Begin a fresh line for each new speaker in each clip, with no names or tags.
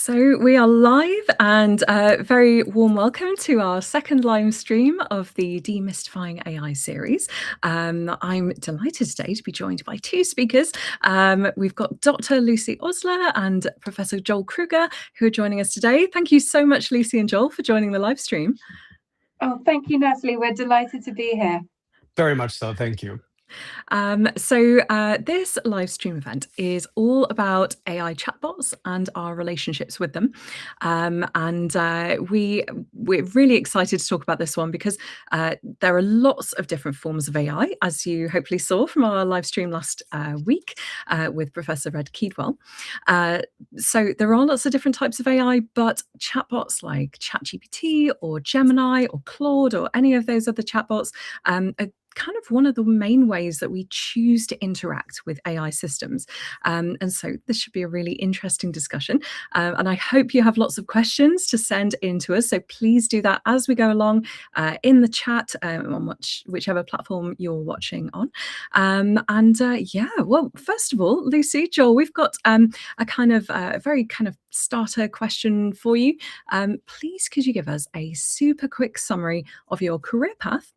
So we are live, and very warm welcome to our second live stream of the Demystifying AI series. I'm delighted today to be joined by two speakers. We've got Dr. Lucy Osler and Professor Joel Krueger, who are joining us today. Thank you so much, Lucy and Joel, for joining the live stream.
Oh, thank you, Natalie. We're delighted to be here.
Very much so. Thank you.
This live stream event is all about AI chatbots and our relationships with them. We're really excited to talk about this one because there are lots of different forms of AI, as you hopefully saw from our live stream last week with Professor Red Keedwell. So there are lots of different types of AI, but chatbots like ChatGPT or Gemini or Claude or any of those other chatbots are kind of one of the main ways that we choose to interact with AI systems. And so this should be a really interesting discussion. And I hope you have lots of questions to send in to us. So please do that as we go along in the chat on whichever platform you're watching on. Well, first of all, Lucy, Joel, we've got a kind of very kind of starter question for you. Please, could you give us a super quick summary of your career path,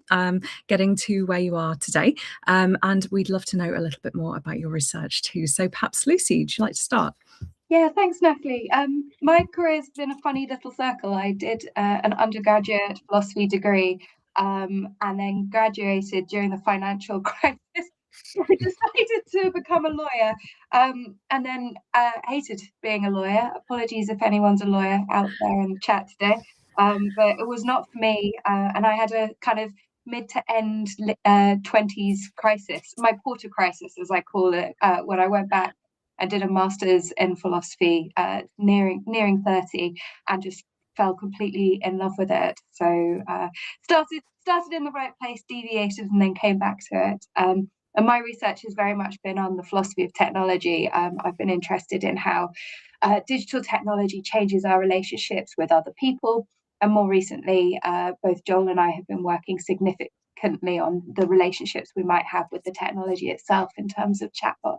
getting to where you are today? And we'd love to know a little bit more about your research too. So perhaps, Lucy, would you like to start?
Yeah, thanks, Natalie. My career's been a funny little circle. I did an undergraduate philosophy degree and then graduated during the financial crisis. I decided to become a lawyer and then hated being a lawyer. Apologies if anyone's a lawyer out there in the chat today, but it was not for me. And I had a kind of mid to end 20s crisis, my quarter crisis, as I call it, when I went back and did a master's in philosophy, nearing 30, and just fell completely in love with it. So started in the right place, deviated, and then came back to it. And my research has very much been on the philosophy of technology. I've been interested in how digital technology changes our relationships with other people. And more recently, both Joel and I have been working significantly on the relationships we might have with the technology itself in terms of chatbots.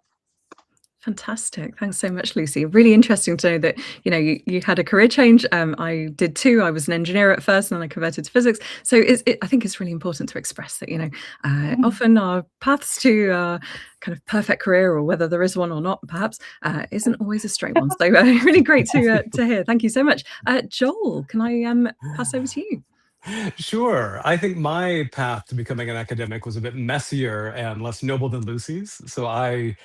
Fantastic. Thanks so much, Lucy. Really interesting to know that, you know, you had a career change. I did too. I was an engineer at first and then I converted to physics. So I think it's really important to express that, you know, often our paths to kind of perfect career, or whether there is one or not, perhaps, isn't always a straight one. So really great to hear. Thank you so much. Joel, can I pass over to you?
Sure. I think my path to becoming an academic was a bit messier and less noble than Lucy's. So I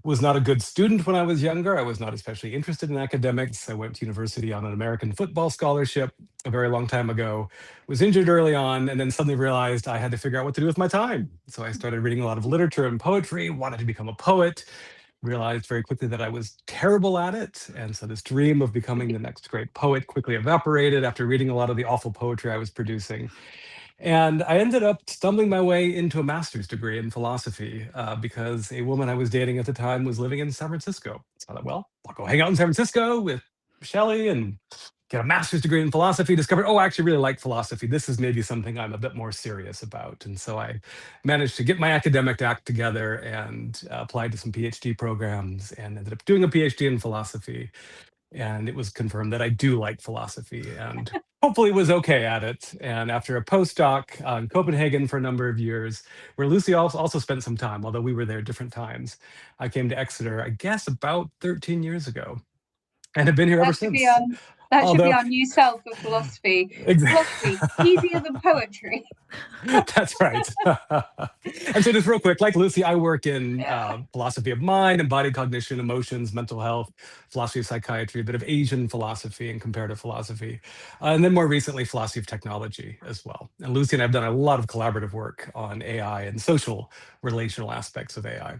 was not a good student when I was younger. I was not especially interested in academics. I went to university on an American football scholarship a very long time ago, was injured early on, and then suddenly realized I had to figure out what to do with my time. So I started reading a lot of literature and poetry, wanted to become a poet, realized very quickly that I was terrible at it. And so this dream of becoming the next great poet quickly evaporated after reading a lot of the awful poetry I was producing. And I ended up stumbling my way into a master's degree in philosophy because a woman I was dating at the time was living in San Francisco. So I thought, well, I'll go hang out in San Francisco with Shelley and get a master's degree in philosophy. Discovered, oh, I actually really like philosophy. This is maybe something I'm a bit more serious about. And so I managed to get my academic act together and applied to some PhD programs and ended up doing a PhD in philosophy. And it was confirmed that I do like philosophy and hopefully was okay at it. And after a postdoc in Copenhagen for a number of years, where Lucy also spent some time, although we were there at different times, I came to Exeter, I guess, about 13 years ago and have been here ever since.
That should be our new self of philosophy.
Exactly.
Philosophy, easier than poetry.
That's right. And so just real quick, like Lucy, I work in philosophy of mind, embodied cognition, emotions, mental health, philosophy of psychiatry, a bit of Asian philosophy and comparative philosophy. And then more recently, philosophy of technology as well. And Lucy and I have done a lot of collaborative work on AI and social relational aspects of AI.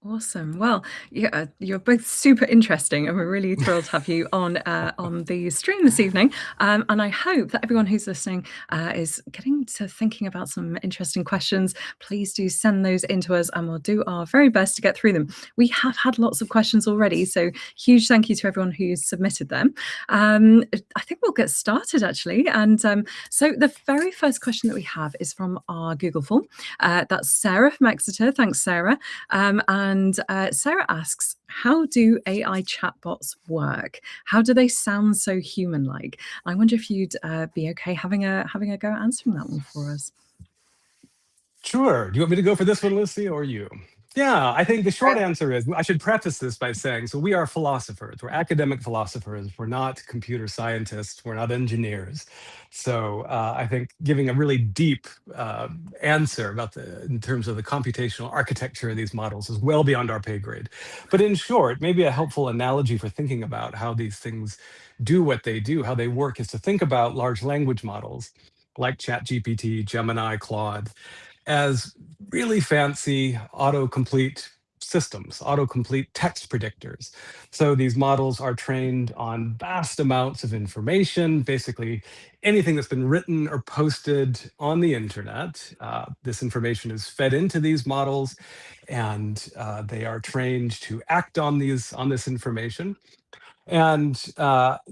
Awesome. Well, yeah, you're both super interesting, and we're really thrilled to have you on the stream this evening. And I hope that everyone who's listening is getting to thinking about some interesting questions. Please do send those in to us, and we'll do our very best to get through them. We have had lots of questions already, so huge thank you to everyone who's submitted them. I think we'll get started actually. And so the very first question that we have is from our Google form. That's Sarah from Exeter. Thanks, Sarah. And And Sarah asks, how do AI chatbots work? How do they sound so human-like? I wonder if you'd be okay having a go at answering that one for us.
Sure. Do you want me to go for this one, Lucy, or you? Yeah, I think the short answer is, I should preface this by saying, so we are philosophers. We're academic philosophers. We're not computer scientists. We're not engineers. So I think giving a really deep answer about in terms of the computational architecture of these models is well beyond our pay grade. But in short, maybe a helpful analogy for thinking about how these things do what they do, how they work, is to think about large language models like ChatGPT, Gemini, Claude, as really fancy autocomplete systems, autocomplete text predictors. So these models are trained on vast amounts of information, basically anything that's been written or posted on the internet. This information is fed into these models, and they are trained to act on this information. And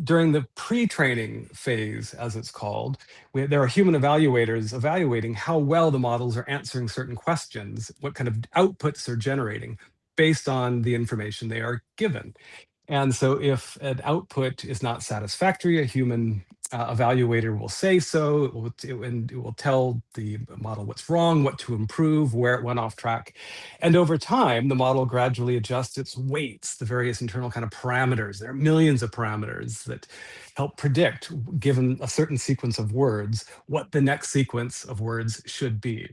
during the pre-training phase, as it's called, there are human evaluators evaluating how well the models are answering certain questions, what kind of outputs they're generating based on the information they are given. And so if an output is not satisfactory, a human evaluator will say so, and it will tell the model what's wrong, what to improve, where it went off track. And over time, the model gradually adjusts its weights, the various internal kind of parameters. There are millions of parameters that help predict, given a certain sequence of words, what the next sequence of words should be.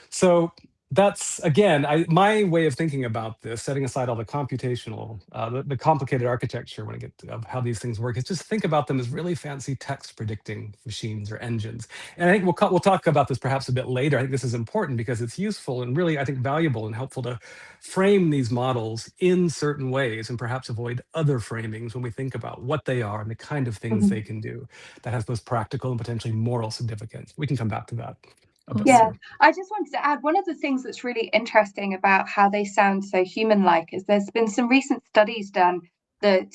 So that's, again, my way of thinking about this, setting aside all the computational, the complicated architecture when I get to, of how these things work, is just think about them as really fancy text predicting machines or engines. And I think we'll talk about this perhaps a bit later. I think this is important because it's useful and really, I think, valuable and helpful to frame these models in certain ways and perhaps avoid other framings when we think about what they are and the kind of things they can do that has both practical and potentially moral significance. We can come back to that.
Yeah, I just wanted to add, one of the things that's really interesting about how they sound so human-like is there's been some recent studies done that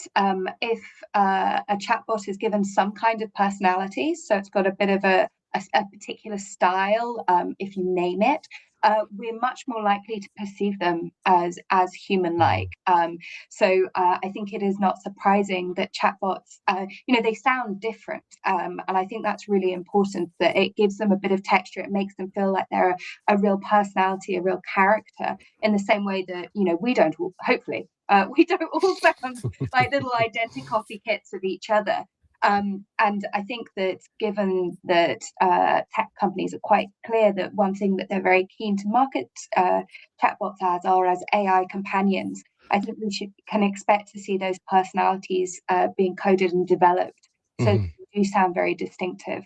if a chatbot is given some kind of personality, so it's got a bit of a particular style, if you name it, we're much more likely to perceive them as human-like. So I think it is not surprising that chatbots, they sound different, and I think that's really important, that it gives them a bit of texture. It makes them feel like they're a real personality, a real character, in the same way that we don't all, hopefully we don't all sound like little identical copycats of each other. And I think that given that tech companies are quite clear that one thing that they're very keen to market chatbots as AI companions, I think we can expect to see those personalities being coded and developed, so they do sound very distinctive.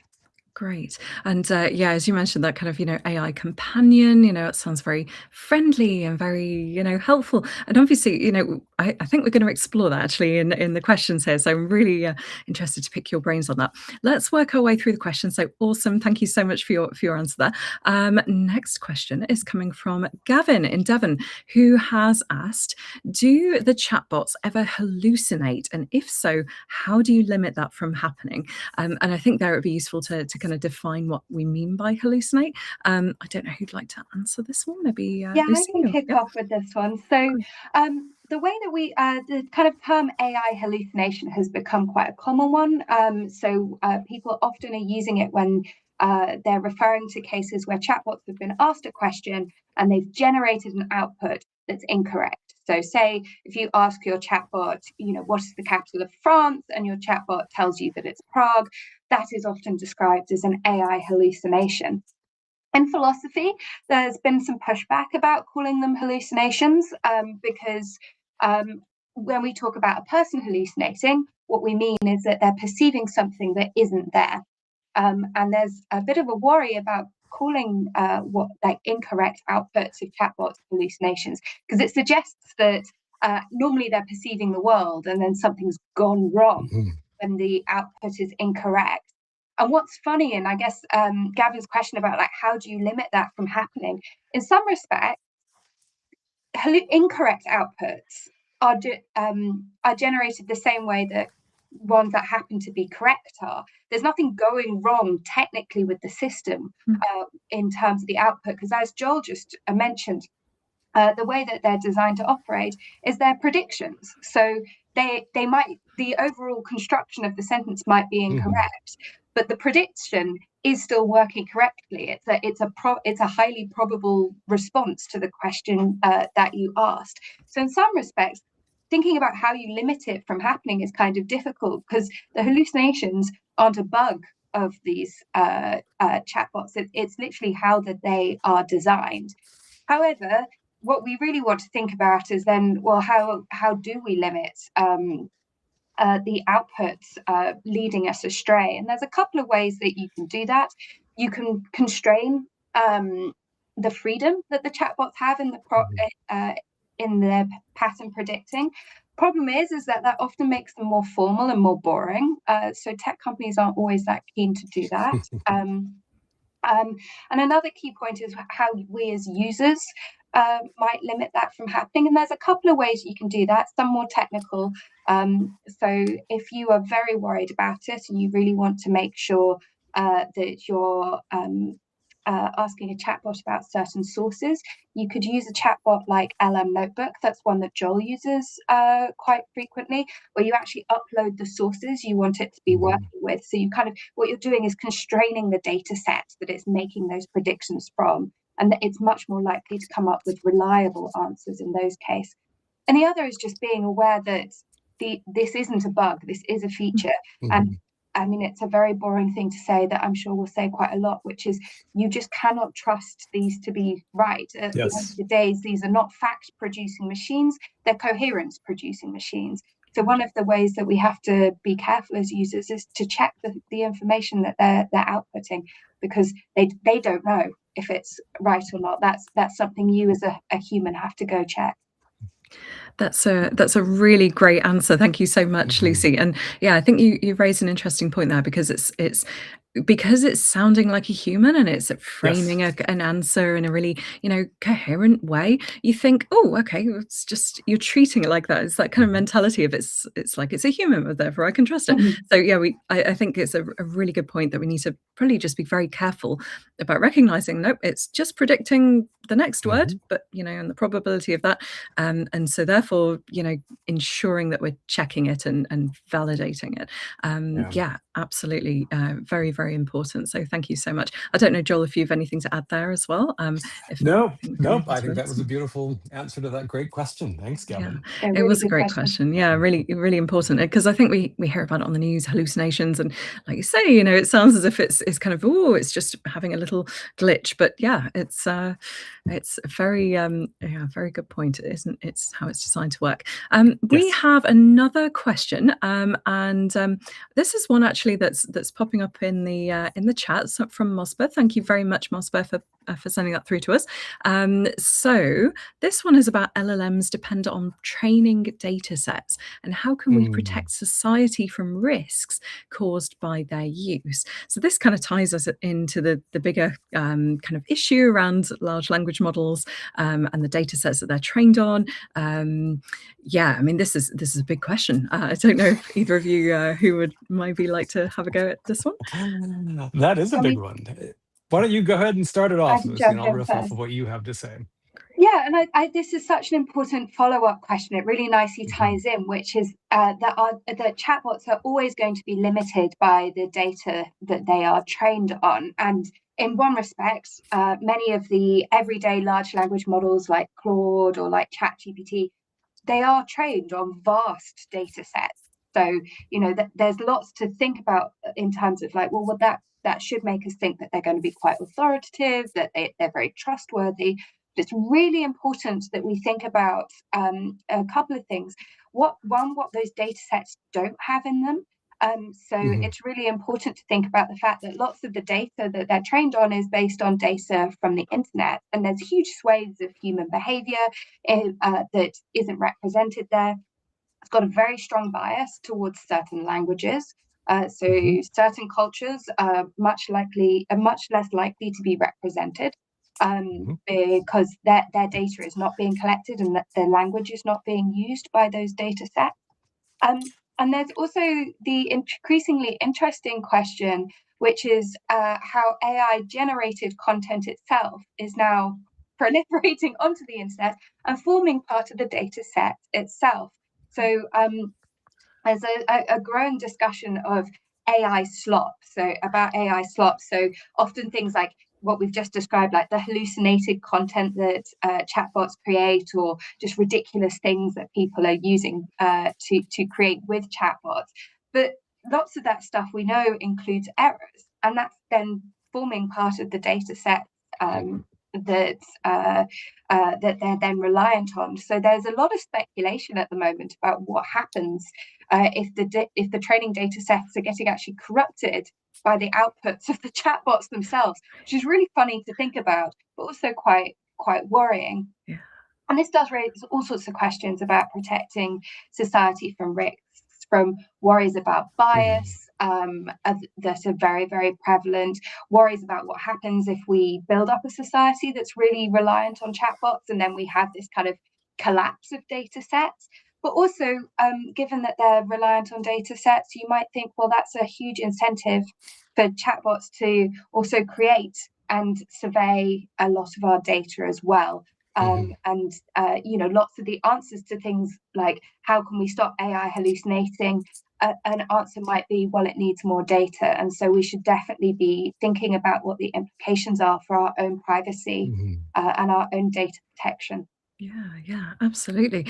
Great. And yeah, as you mentioned, that kind of, AI companion, it sounds very friendly and very, helpful. And obviously, I think we're going to explore that actually in the questions here. So I'm really interested to pick your brains on that. Let's work our way through the questions. So awesome. Thank you so much for your answer there. Next question is coming from Gavin in Devon, who has asked, do the chatbots ever hallucinate? And if so, how do you limit that from happening? And I think there it would be useful to kind of define what we mean by hallucinate. I don't know who'd like to answer this one. Maybe Lucy,
I can kick off with this one. So the way that the kind of term AI hallucination has become quite a common one. So people often are using it when they're referring to cases where chatbots have been asked a question and they've generated an output that's incorrect. So say if you ask your chatbot, what is the capital of France, and your chatbot tells you that it's Prague, that is often described as an AI hallucination. In philosophy, there's been some pushback about calling them hallucinations because when we talk about a person hallucinating, what we mean is that they're perceiving something that isn't there. And there's a bit of a worry about calling incorrect outputs of chatbots hallucinations, because it suggests that normally they're perceiving the world and then something's gone wrong when the output is incorrect. And what's funny, and I guess Gavin's question about how do you limit that from happening, in some respects, incorrect outputs are generated the same way that ones that happen to be correct are. There's nothing going wrong technically with the system in terms of the output, because as Joel just mentioned, the way that they're designed to operate is their predictions. So they might, the overall construction of the sentence might be incorrect, but the prediction is still working correctly. It's a highly probable response to the question that you asked. So in some respects, thinking about how you limit it from happening is kind of difficult, because the hallucinations aren't a bug of these chatbots. It's literally how that they are designed. However, what we really want to think about is then, well, how do we limit the outputs leading us astray? And there's a couple of ways that you can do that. You can constrain the freedom that the chatbots have in their pattern predicting. Problem is that often makes them more formal and more boring. So tech companies aren't always that keen to do that. And another key point is how we as users might limit that from happening. And there's a couple of ways you can do that, some more technical. So if you are very worried about it and you really want to make sure that you're asking a chatbot about certain sources, you could use a chatbot like LM Notebook. That's one that Joel uses quite frequently, where you actually upload the sources you want it to be working with. So you kind of, what you're doing is constraining the data set that it's making those predictions from, and that it's much more likely to come up with reliable answers in those cases. And the other is just being aware that this isn't a bug, this is a feature. And I mean, it's a very boring thing to say that I'm sure we'll say quite a lot, which is you just cannot trust these to be right. At the end of the day, these are not fact-producing machines, they're coherence-producing machines. So one of the ways that we have to be careful as users is to check the information that they're outputting, because they don't know if it's right or not. That's something you as a human have to go check.
That's a really great answer. Thank you so much, Lucy. And yeah, I think you raised an interesting point there, because it's sounding like a human and it's framing an answer in a really, coherent way. You think, oh, okay, it's just, you're treating it like that. It's that kind of mentality of it's like it's a human, but therefore I can trust it. So yeah, I think it's a really good point that we need to probably just be very careful about recognizing, nope, it's just predicting the next word, but and the probability of that, and so therefore ensuring that we're checking it and validating it. Yeah, absolutely, very, very important. So thank you so much. I don't know, Joel, if you have anything to add there as well.
Nope. I think that was a beautiful answer to that great question. Thanks, Gavin.
Yeah, it was a great question. Yeah, really, really important, because I think we hear about it on the news, hallucinations, and like you say, it sounds as if it's kind of, it's just having a little glitch, but yeah, it's a very very good point. It's how it's designed to work. We have another question, and this is one actually that's popping up in the chat from Mosber. Thank you very much, Mosber, for sending that through to us. So this one is about LLMs depend on training data sets, and how can we protect society from risks caused by their use? So this kind of ties us into the bigger kind of issue around large language models and the data sets that they're trained on. Yeah, I mean, this is a big question. I don't know if either of you who would maybe like to have a go at this one.
That is a big one. Why don't you go ahead and start it off, Lucy, and I'll riff off of what you have to say.
Yeah, and this is such an important follow-up question. It really nicely ties in, which is that chatbots are always going to be limited by the data that they are trained on. And in one respect, many of the everyday large language models like Claude or like ChatGPT, they are trained on vast data sets. So, there's lots to think about in terms of like, well, that should make us think that they're going to be quite authoritative, that they're very trustworthy. But it's really important that we think about a couple of things. What those data sets don't have in them. It's really important to think about the fact that lots of the data that they're trained on is based on data from the internet, and there's huge swathes of human behavior that isn't represented there. It's got a very strong bias towards certain languages. Certain cultures are much less likely to be represented because their data is not being collected and that their language is not being used by those data sets. And there's also the increasingly interesting question, which is how AI generated content itself is now proliferating onto the internet and forming part of the data set itself. So there's a growing discussion of AI slop, so about AI slop. So often things like what we've just described, like the hallucinated content that chatbots create, or just ridiculous things that people are using to create with chatbots. But lots of that stuff we know includes errors, and that's then forming part of the data set that they're then reliant on. So there's a lot of speculation at the moment about what happens if the training data sets are getting actually corrupted by the outputs of the chatbots themselves, which is really funny to think about, but also quite worrying.
Yeah.
And this does raise all sorts of questions about protecting society from risks, from worries about bias that are very, very prevalent, worries about what happens if we build up a society that's really reliant on chatbots, and then we have this kind of collapse of data sets. But also, given that they're reliant on data sets, you might think, well, that's a huge incentive for chatbots to also create and survey a lot of our data as well. And lots of the answers to things like how can we stop AI hallucinating, an answer might be, well, it needs more data, and so we should definitely be thinking about what the implications are for our own privacy and our own data protection.
Yeah, absolutely.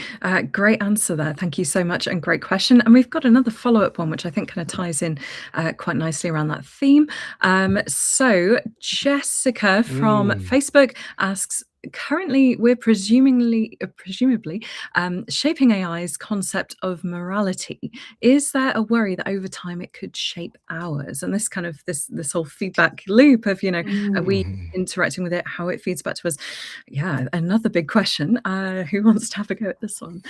Great answer there. Thank you so much, and great question. And we've got another follow-up one, which I think kind of ties in quite nicely around that theme. So Jessica from Facebook asks, currently we're presumably shaping AI's concept of morality. Is there a worry that over time it could shape ours? And this kind of this whole feedback loop of, are we interacting with it, how it feeds back to us? Yeah, another big question. Who wants to have a go at this one?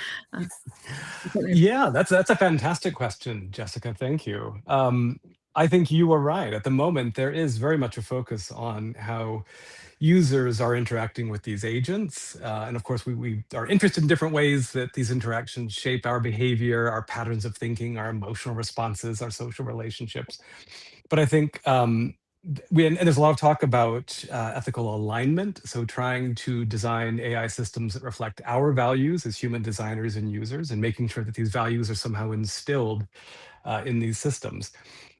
Yeah, that's a fantastic question, Jessica. Thank you. I think you are right. At the moment, there is very much a focus on how users are interacting with these agents. And of course, we are interested in different ways that these interactions shape our behavior, our patterns of thinking, our emotional responses, our social relationships. But I think and there's a lot of talk about ethical alignment. So trying to design AI systems that reflect our values as human designers and users, and making sure that these values are somehow instilled in these systems.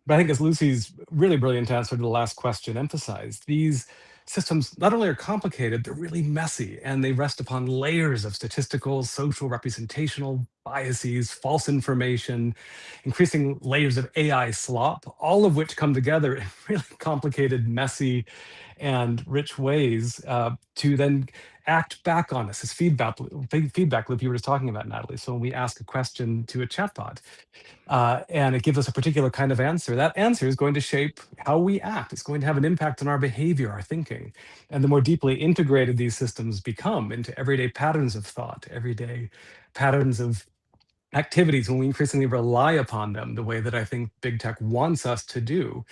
But I think, as Lucy's really brilliant answer to the last question emphasized, these systems not only are complicated, they're really messy, and they rest upon layers of statistical, social, representational biases, false information, increasing layers of AI slop, all of which come together in really complicated, messy, and rich ways to then act back on us. This feedback loop you were just talking about, Natalie. So when we ask a question to a chatbot, and it gives us a particular kind of answer, that answer is going to shape how we act. It's going to have an impact on our behavior, our thinking. And the more deeply integrated these systems become into everyday patterns of thought, everyday patterns of activities, when we increasingly rely upon them the way that I think big tech wants us to do,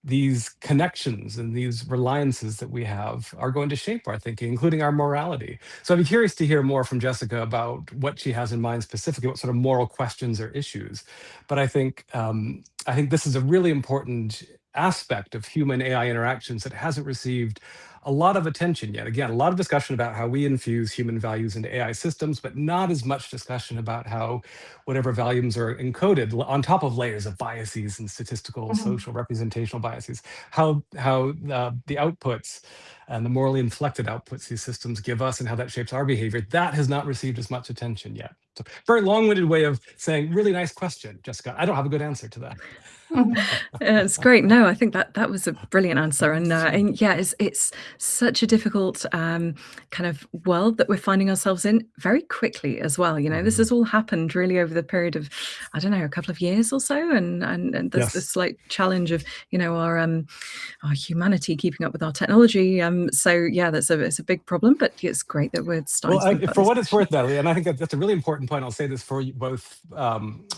these connections and these reliances that we have are going to shape our thinking, including our morality. So I'd be curious to hear more from Jessica about what she has in mind specifically, what sort of moral questions or issues. But I think this is a really important aspect of human AI interactions that hasn't received a lot of attention yet. Again, a lot of discussion about how we infuse human values into AI systems, but not as much discussion about how whatever values are encoded on top of layers of biases and statistical, social, representational biases, how the outputs and the morally inflected outputs these systems give us and how that shapes our behavior, that has not received as much attention yet. So very long-winded way of saying, really nice question, Jessica. I don't have a good answer to that.
It's great. No, I think that was a brilliant answer, and yeah, it's such a difficult kind of world that we're finding ourselves in very quickly as well. This has all happened really over the period of, I don't know, a couple of years or so, and there's this slight challenge of our humanity keeping up with our technology. So yeah, it's a big problem, but it's great that we're starting to think about
for
this
what it's worth, Natalie, and I think that's a really important point. I'll say this for you both,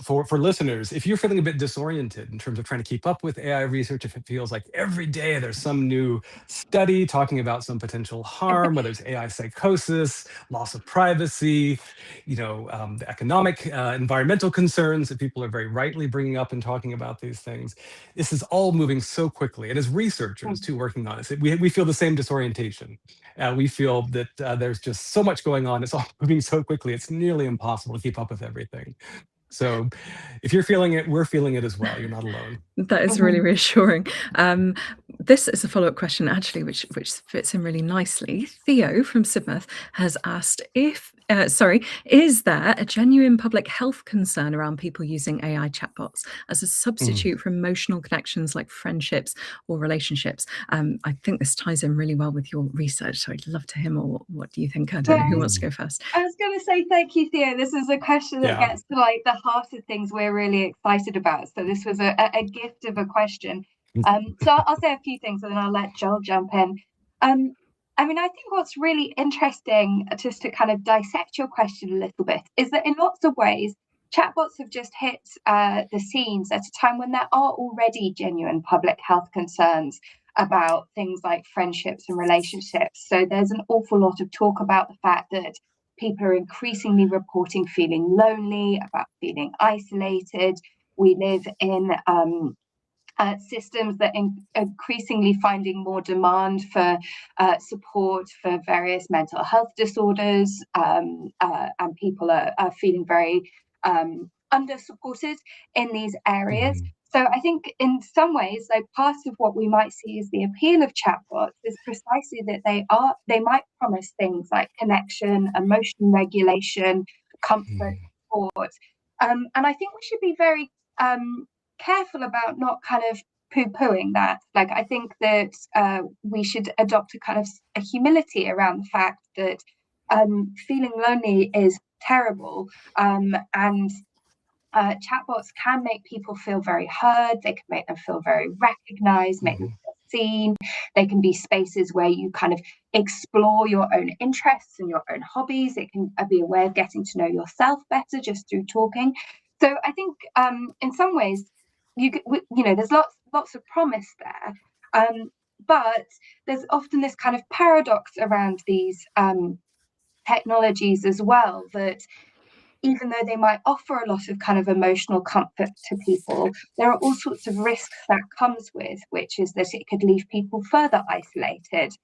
for listeners. If you're feeling a bit disoriented in terms of trying to keep up with AI research, if it feels like every day there's some new study talking talking about some potential harm, whether it's AI psychosis, loss of privacy, the economic, environmental concerns that people are very rightly bringing up and talking about these things. This is all moving so quickly. And as researchers too, working on it, we feel the same disorientation. We feel that there's just so much going on. It's all moving so quickly. It's nearly impossible to keep up with everything. So if you're feeling it, we're feeling it as well. You're not alone.
That is really reassuring. This is a follow-up question, actually, which fits in really nicely. Theo from Sidmouth has asked is there a genuine public health concern around people using AI chatbots as a substitute for emotional connections like friendships or relationships? I think this ties in really well with your research, so I'd love to hear more. What do you think? I don't know who wants to go first.
I was going to say thank you, Theo. This is a question that gets to like the heart of things we're really excited about. So this was a gift of a question. So I'll say a few things and then I'll let Joel jump in. I mean, I think what's really interesting, just to kind of dissect your question a little bit, is that in lots of ways, chatbots have just hit the scenes at a time when there are already genuine public health concerns about things like friendships and relationships. So there's an awful lot of talk about the fact that people are increasingly reporting feeling lonely, about feeling isolated. We live in systems that increasingly finding more demand for support for various mental health disorders, and people are feeling very under-supported in these areas. So I think in some ways, like part of what we might see as the appeal of chatbots is precisely that they might promise things like connection, emotion regulation, comfort, support. And I think we should be very careful about not kind of poo-pooing that. Like, I think that we should adopt a kind of a humility around the fact that feeling lonely is terrible, and chatbots can make people feel very heard. They can make them feel very recognized, make them feel seen. They can be spaces where you kind of explore your own interests and your own hobbies. It can be a way of getting to know yourself better just through talking. So I think in some ways, there's lots of promise there, but there's often this kind of paradox around these technologies as well, that even though they might offer a lot of kind of emotional comfort to people, there are all sorts of risks that comes with, which is that it could leave people further isolated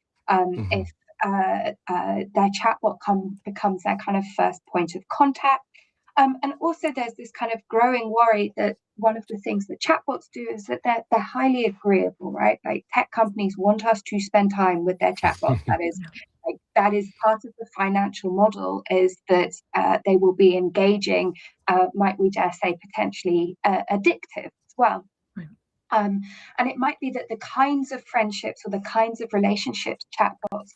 if their chatbot becomes their kind of first point of contact. And also there's this kind of growing worry that one of the things that chatbots do is that they're highly agreeable, right? Like tech companies want us to spend time with their chatbots. That is part of the financial model, is that they will be engaging, might we dare say, potentially addictive as well. And it might be that the kinds of friendships or the kinds of relationships chatbots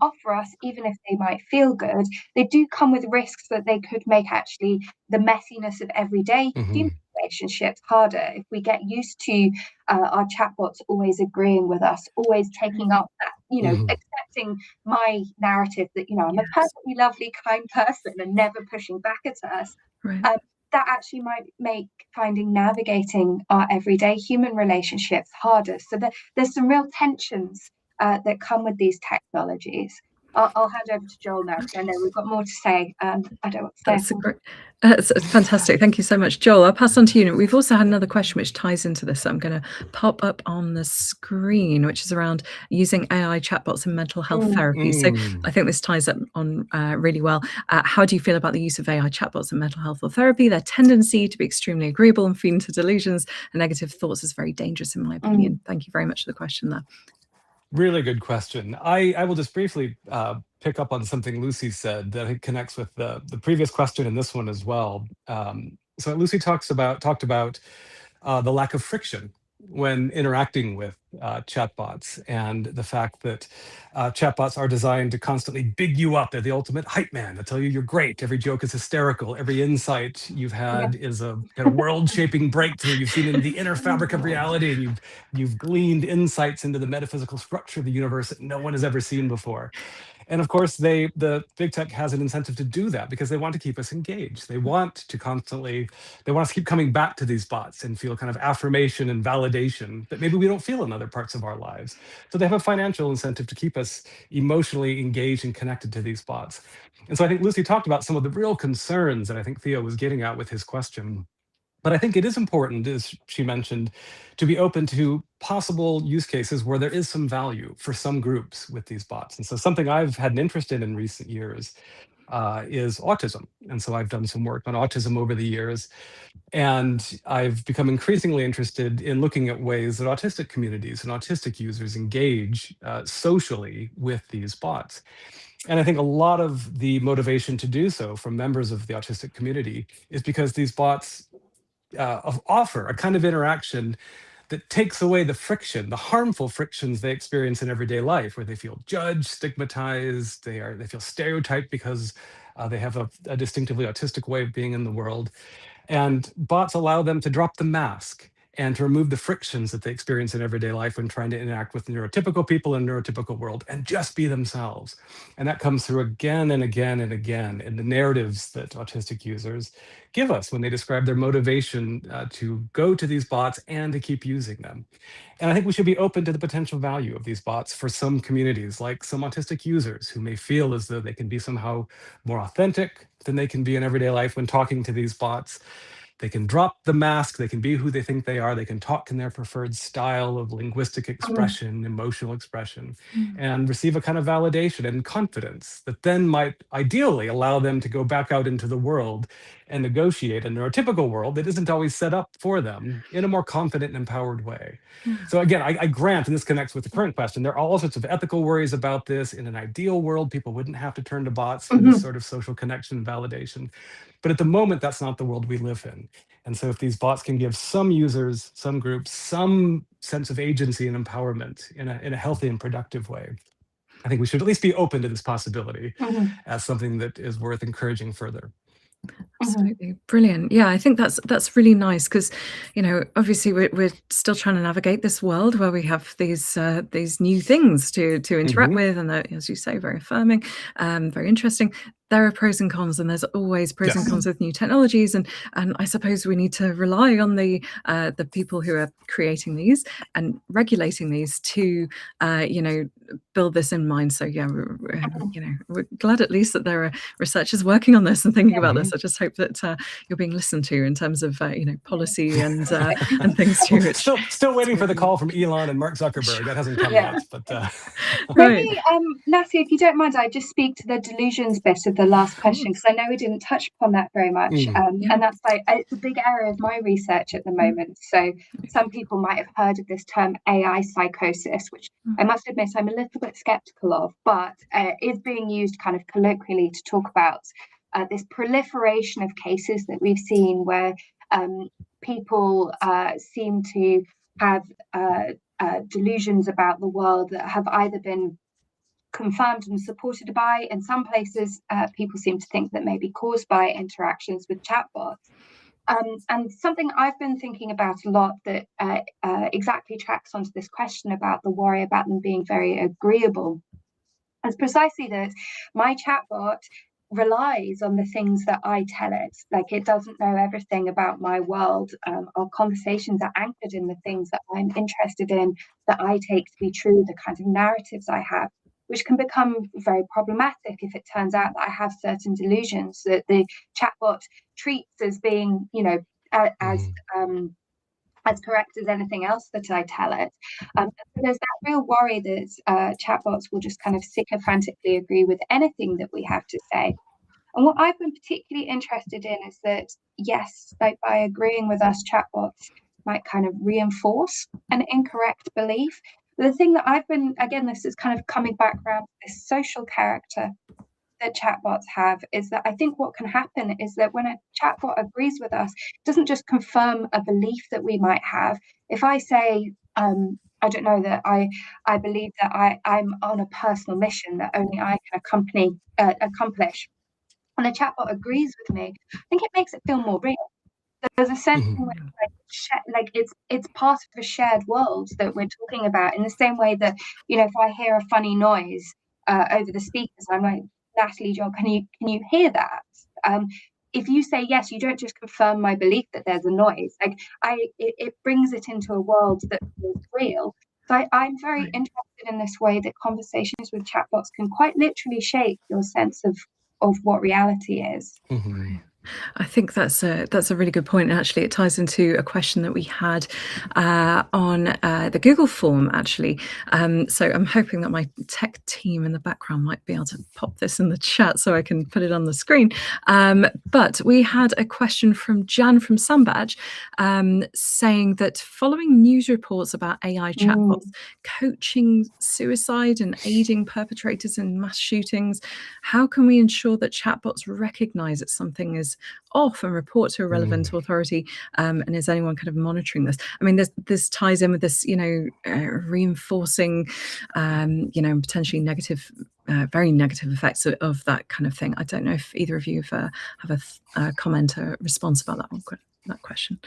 offer us, even if they might feel good, they do come with risks that they could make actually the messiness of everyday human relationships harder. If we get used to our chatbots always agreeing with us, always taking up that, accepting my narrative that, I'm a perfectly lovely, kind person and never pushing back at us, that actually might make navigating our everyday human relationships harder. So there's some real tensions that come with these technologies. I'll hand over to Joel now, because I know we've got more to say. I don't want to say.
It's fantastic. Thank you so much, Joel. I'll pass on to you. We've also had another question which ties into this that I'm going to pop up on the screen, which is around using AI chatbots in mental health therapy. So I think this ties up on really well. How do you feel about the use of AI chatbots in mental health or therapy? Their tendency to be extremely agreeable and feed into delusions and negative thoughts is very dangerous, in my opinion. Thank you very much for the question there.
Really good question. I will just briefly pick up on something Lucy said that it connects with the previous question and this one as well. So Lucy talked about the lack of friction when interacting with chatbots, and the fact that chatbots are designed to constantly big you up. They're the ultimate hype man. They tell you you're great. Every joke is hysterical. Every insight you've had is a kind of world-shaping breakthrough. You've seen into the inner fabric of reality, and you've gleaned insights into the metaphysical structure of the universe that no one has ever seen before. And of course, the big tech has an incentive to do that because they want to keep us engaged. They want to keep coming back to these bots and feel kind of affirmation and validation that maybe we don't feel in other parts of our lives. So they have a financial incentive to keep us emotionally engaged and connected to these bots. And so I think Lucy talked about some of the real concerns that I think Theo was getting at with his question. But I think it is important, as she mentioned, to be open to possible use cases where there is some value for some groups with these bots. And so something I've had an interest in recent years is autism. And so I've done some work on autism over the years. And I've become increasingly interested in looking at ways that autistic communities and autistic users engage socially with these bots. And I think a lot of the motivation to do so from members of the autistic community is because these bots offer a kind of interaction that takes away the friction, the harmful frictions they experience in everyday life, where they feel judged, stigmatized, they feel stereotyped because they have a distinctively autistic way of being in the world. And bots allow them to drop the mask and to remove the frictions that they experience in everyday life when trying to interact with neurotypical people in a neurotypical world and just be themselves. And that comes through again and again and again in the narratives that autistic users give us when they describe their motivation to go to these bots and to keep using them. And I think we should be open to the potential value of these bots for some communities, like some autistic users who may feel as though they can be somehow more authentic than they can be in everyday life when talking to these bots. They can drop the mask, they can be who they think they are, they can talk in their preferred style of linguistic expression, emotional expression, and receive a kind of validation and confidence that then might ideally allow them to go back out into the world and negotiate a neurotypical world that isn't always set up for them in a more confident and empowered way. So again, I grant, and this connects with the current question, there are all sorts of ethical worries about this. In an ideal world, people wouldn't have to turn to bots for this sort of social connection and validation. But at the moment, that's not the world we live in. And so if these bots can give some users, some groups, some sense of agency and empowerment in a healthy and productive way, I think we should at least be open to this possibility as something that is worth encouraging further.
Absolutely brilliant. Yeah, I think that's really nice because, obviously we're still trying to navigate this world where we have these new things to interact with, and they're, as you say, very affirming, very interesting. There are pros and cons, and there's always pros and cons with new technologies, and I suppose we need to rely on the people who are creating these and regulating these to build this in mind. So yeah, we're glad at least that there are researchers working on this and thinking about this. I just hope that you're being listened to in terms of policy and things too.
Still waiting for the call from Elon and Mark Zuckerberg. That hasn't come yet, but
maybe Natty, if you don't mind, I just speak to the delusions bit of the last question, because I know we didn't touch upon that very much, and that's it's a big area of my research at the moment. So some people might have heard of this term AI psychosis, which I must admit I'm a little bit skeptical of, but is being used kind of colloquially to talk about this proliferation of cases that we've seen where people seem to have delusions about the world that have either been confirmed and supported by, in some places people seem to think that may be caused by interactions with chatbots. And something I've been thinking about a lot that exactly tracks onto this question about the worry about them being very agreeable is precisely that my chatbot relies on the things that I tell it. Like, it doesn't know everything about my world. Our conversations are anchored in the things that I'm interested in, that I take to be true, the kinds of narratives I have, which can become very problematic if it turns out that I have certain delusions that the chatbot treats as being, as correct as anything else that I tell it. So there's that real worry that chatbots will just kind of sycophantically agree with anything that we have to say. And what I've been particularly interested in is that, yes, like by agreeing with us, chatbots might kind of reinforce an incorrect belief. But the thing that I've been, again, this is kind of coming back around to this social character that chatbots have, is that I think what can happen is that when a chatbot agrees with us, it doesn't just confirm a belief that we might have. If I say, I don't know, that I believe that I'm on a personal mission that only I can accomplish, and a chatbot agrees with me, I think it makes it feel more real. There's a sense in which like it's part of a shared world that we're talking about, in the same way that, if I hear a funny noise over the speakers. I'm like, Natalie, Joel, can you hear that? If you say yes, you don't just confirm my belief that there's a noise. Like it brings it into a world that feels real. So I'm very interested in this way that conversations with chatbots can quite literally shape your sense of what reality is.
Mm-hmm.
I think that's a really good point. And actually, it ties into a question that we had on the Google form, actually. So I'm hoping that my tech team in the background might be able to pop this in the chat so I can put it on the screen. But we had a question from Jan from Sunbadge saying that following news reports about AI chatbots coaching suicide and aiding perpetrators in mass shootings, how can we ensure that chatbots recognize that something is off and report to a relevant authority? And is anyone kind of monitoring this? I mean, this ties in with this, reinforcing, potentially negative, very negative effects of that kind of thing. I don't know if either of you have a comment or response about that question.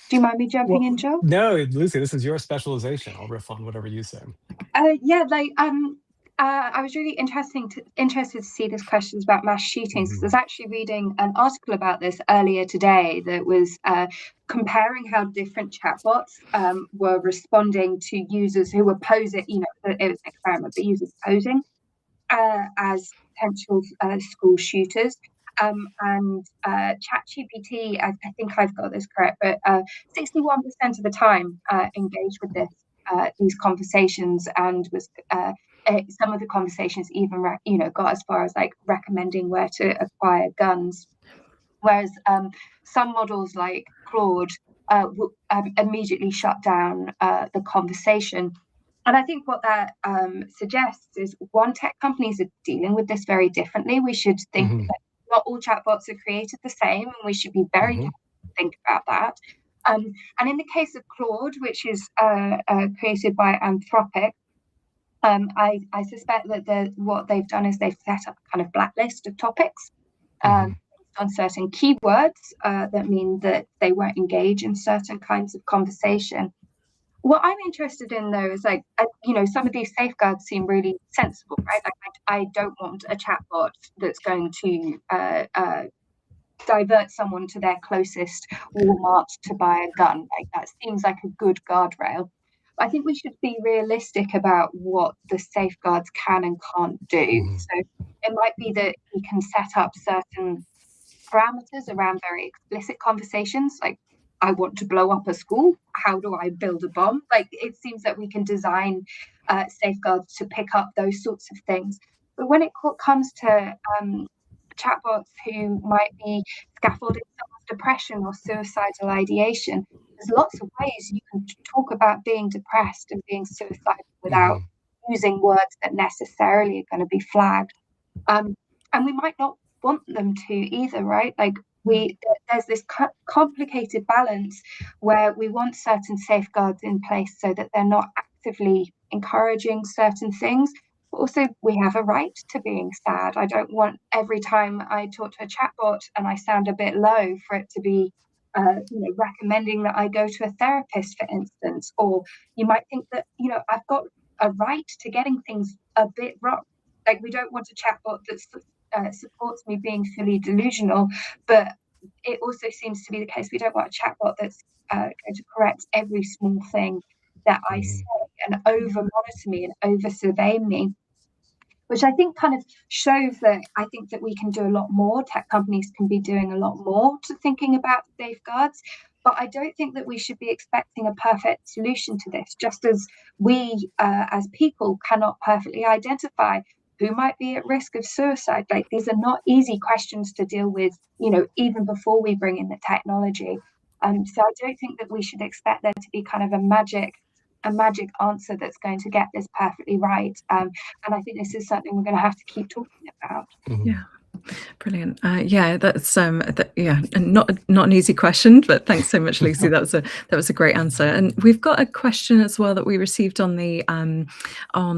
Do you mind me jumping in, Joel?
No, Lucy, this is your specialization. I'll riff on whatever you say.
I was really interested to see this questions about mass shootings. I was actually reading an article about this earlier today that was comparing how different chatbots were responding to users who were posing, it was an experiment, but users posing as potential school shooters. And ChatGPT, I think I've got this correct, but 61% of the time engaged with these conversations, and was some of the conversations even got as far as like recommending where to acquire guns, whereas some models like Claude immediately shut down the conversation. And I think what that suggests is, one, tech companies are dealing with this very differently. We should think that not all chatbots are created the same, and we should be very careful to think about that. And in the case of Claude, which is created by Anthropic, I suspect that what they've done is they've set up a kind of blacklist of topics on certain keywords that mean that they won't engage in certain kinds of conversation. What I'm interested in, though, is some of these safeguards seem really sensible, right? I don't want a chatbot that's going to divert someone to their closest Walmart to buy a gun. Like, that seems like a good guardrail. I think we should be realistic about what the safeguards can and can't do. So it might be that we can set up certain parameters around very explicit conversations, like, I want to blow up a school. How do I build a bomb? Like, it seems that we can design safeguards to pick up those sorts of things. But when it comes to chatbots who might be scaffolding someone's depression or suicidal ideation, there's lots of ways you can talk about being depressed and being suicidal without using words that necessarily are going to be flagged. And we might not want them to either, right? Like, there's this complicated balance where we want certain safeguards in place so that they're not actively encouraging certain things. But also, we have a right to being sad. I don't want every time I talk to a chatbot and I sound a bit low for it to be recommending that I go to a therapist, for instance. Or you might think that, I've got a right to getting things a bit wrong. Like, we don't want a chatbot that supports me being fully delusional, but it also seems to be the case we don't want a chatbot that's going to correct every small thing that I say and over monitor me and over survey me, which I think kind of shows that I think that we can do a lot more. Tech companies can be doing a lot more to thinking about safeguards, but I don't think that we should be expecting a perfect solution to this, just as we as people cannot perfectly identify who might be at risk of suicide. Like, these are not easy questions to deal with, even before we bring in the technology. So I don't think that we should expect there to be kind of a magic answer that's going to get this perfectly right. And I think this is something we're going to have to keep talking about.
Yeah. Brilliant. Yeah, that's yeah, and not an easy question, but thanks so much, Lucy. That was a great answer. And we've got a question as well that we received on the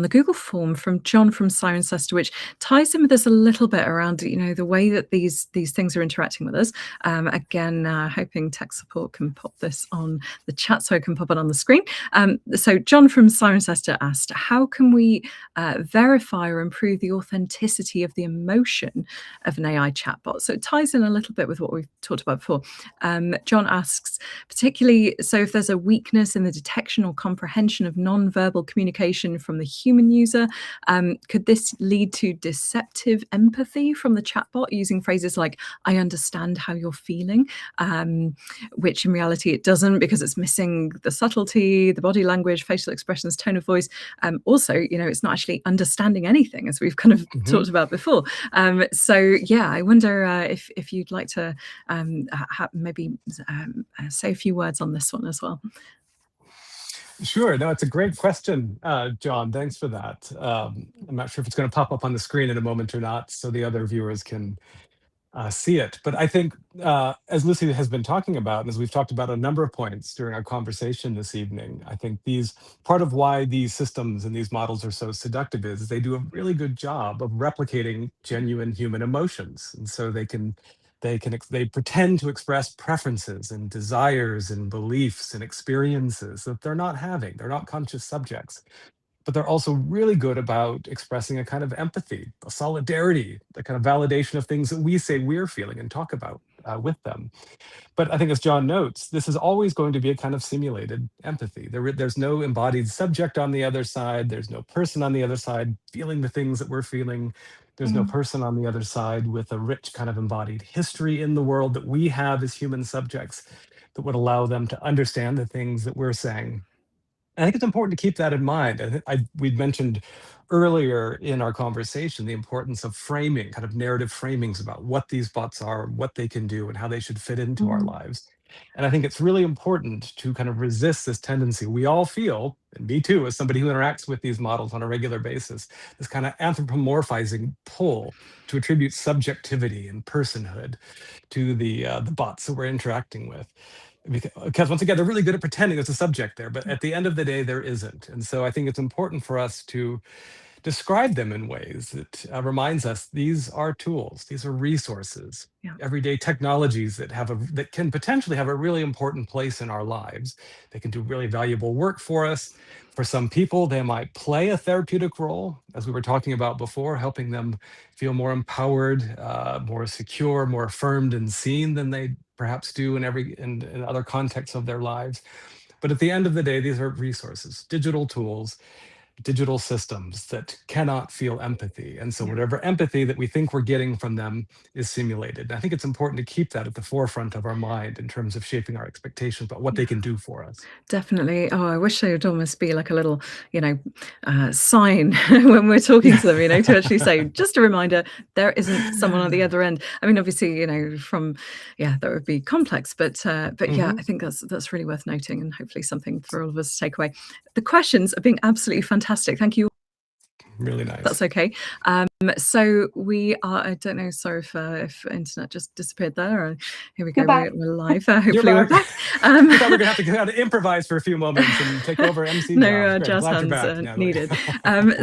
Google form from John from Cirencester, which ties in with us a little bit around, you know, the way that these things are interacting with us. Again, hoping tech support can pop this on the chat so I can pop it on the screen. So John from Cirencester asked, how can we verify or improve the authenticity of the emotion of an AI chatbot? So it ties in a little bit with what we've talked about before. John asks, particularly, so if there's a weakness in the detection or comprehension of non-verbal communication from the human user, could this lead to deceptive empathy from the chatbot using phrases like, I understand how you're feeling, which in reality it doesn't, because it's missing the subtlety, the body language, facial expressions, tone of voice. Also, you know, it's not actually understanding anything, as we've kind of talked about before. So yeah, I wonder if you'd like to maybe say a few words on this one as well.
Sure. No, it's a great question, John. Thanks for that. I'm not sure if it's going to pop up on the screen in a moment or not, so the other viewers can see it. But I think, as Lucy has been talking about, and as we've talked about a number of points during our conversation this evening, I think part of why these systems and these models are so seductive is they do a really good job of replicating genuine human emotions. And so they pretend to express preferences and desires and beliefs and experiences that they're not having. They're not conscious subjects. But they're also really good about expressing a kind of empathy, a solidarity, the kind of validation of things that we say we're feeling and talk about with them. But I think, as John notes, this is always going to be a kind of simulated empathy. There's no embodied subject on the other side. There's no person on the other side feeling the things that we're feeling. There's no person on the other side with a rich kind of embodied history in the world that we have as human subjects that would allow them to understand the things that we're saying. I think it's important to keep that in mind. We'd mentioned earlier in our conversation the importance of framing, kind of narrative framings about what these bots are, what they can do, and how they should fit into our lives. And I think it's really important to kind of resist this tendency we all feel, and me too, as somebody who interacts with these models on a regular basis, this kind of anthropomorphizing pull to attribute subjectivity and personhood to the bots that we're interacting with. Because once again, they're really good at pretending there's a subject there, but at the end of the day, there isn't. And so I think it's important for us to describe them in ways that reminds us these are tools, these are resources, everyday technologies that can potentially have a really important place in our lives. They can do really valuable work for us. For some people, they might play a therapeutic role, as we were talking about before, helping them feel more empowered, more secure, more affirmed and seen than they perhaps do in other contexts of their lives. But at the end of the day, these are resources, digital tools, digital systems that cannot feel empathy. And so whatever empathy that we think we're getting from them is simulated. And I think it's important to keep that at the forefront of our mind in terms of shaping our expectations about what they can do for us.
Definitely. Oh, I wish there would almost be like a little, you know, sign when we're talking to them, you know, to actually say, just a reminder, there isn't someone on the other end. I mean, obviously, you know, that would be complex, but yeah, I think that's really worth noting, and hopefully something for all of us to take away. The questions are being absolutely fantastic. Thank you.
Really nice.
That's okay. So we are, I don't know, sorry if internet just disappeared there. Here we go, we're live. Hopefully we're back.
I thought we were going to have to kind of improvise for a few moments and take over MC.
No jazz hands needed.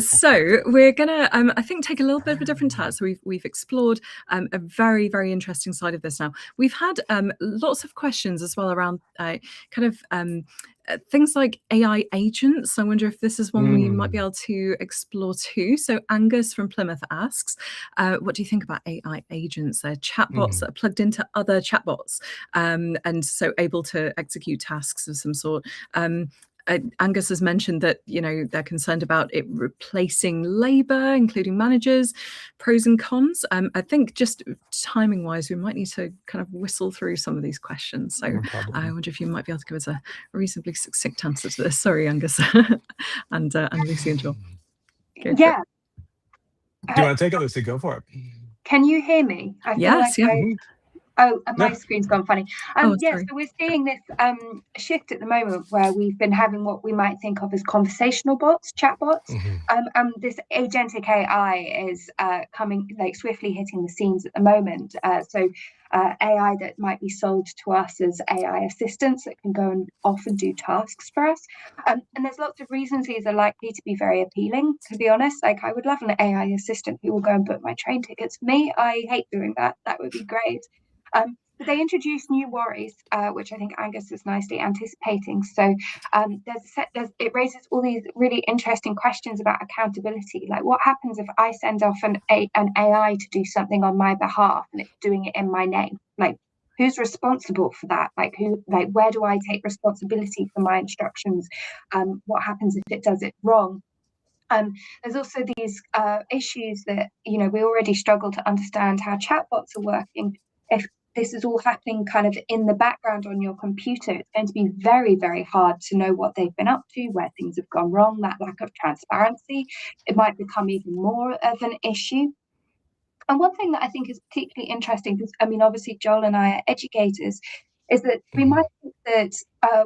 So we're going to, I think, take a little bit of a different tack. So we've explored a very, very interesting side of this now. We've had lots of questions as well around kind of things like AI agents. I wonder if this is one we might be able to explore too. So Angus from Plymouth asks, what do you think about AI agents? They're chatbots that are plugged into other chatbots, and so able to execute tasks of some sort. Angus has mentioned that, you know, they're concerned about it replacing labor, including managers, pros and cons. I think just timing wise, we might need to kind of whistle through some of these questions. So I wonder if you might be able to give us a reasonably succinct answer to this. Sorry, Angus and Lucy and Joel.
Yeah.
Do you want to take it, Lucy? Go for it.
Can you hear me?
Yes, yeah.
Oh, and my
Yeah.
screen's gone funny. Yes, so we're seeing this shift at the moment where we've been having what we might think of as conversational bots, chatbots. And this agentic AI is coming, like, swiftly hitting the scenes at the moment. AI that might be sold to us as AI assistants that can go and often do tasks for us. And there's lots of reasons these are likely to be very appealing, to be honest. Like, I would love an AI assistant who will go and book my train tickets for me. I hate doing that. That would be great. But they introduced new worries, which I think Angus is nicely anticipating. So it raises all these really interesting questions about accountability. Like, what happens if I send off an AI to do something on my behalf and it's doing it in my name? Like, who's responsible for that? Where do I take responsibility for my instructions? What happens if it does it wrong? There's also these issues that, we already struggle to understand how chatbots are working. If this is all happening kind of in the background on your computer, it's going to be very, very hard to know what they've been up to, where things have gone wrong, that lack of transparency. It might become even more of an issue. And one thing that I think is particularly interesting, because obviously Joel and I are educators, is that we might think that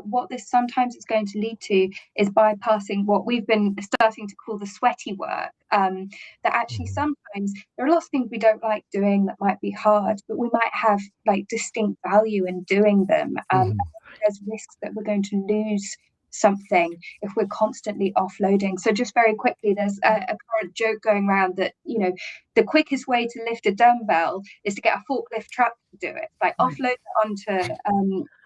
what this sometimes is going to lead to is bypassing what we've been starting to call the sweaty work. That actually sometimes there are lots of things we don't like doing that might be hard, but we might have like distinct value in doing them. There's risks that we're going to lose something if we're constantly offloading. So just very quickly, there's a current joke going around that, the quickest way to lift a dumbbell is to get a forklift truck to do it, like offload it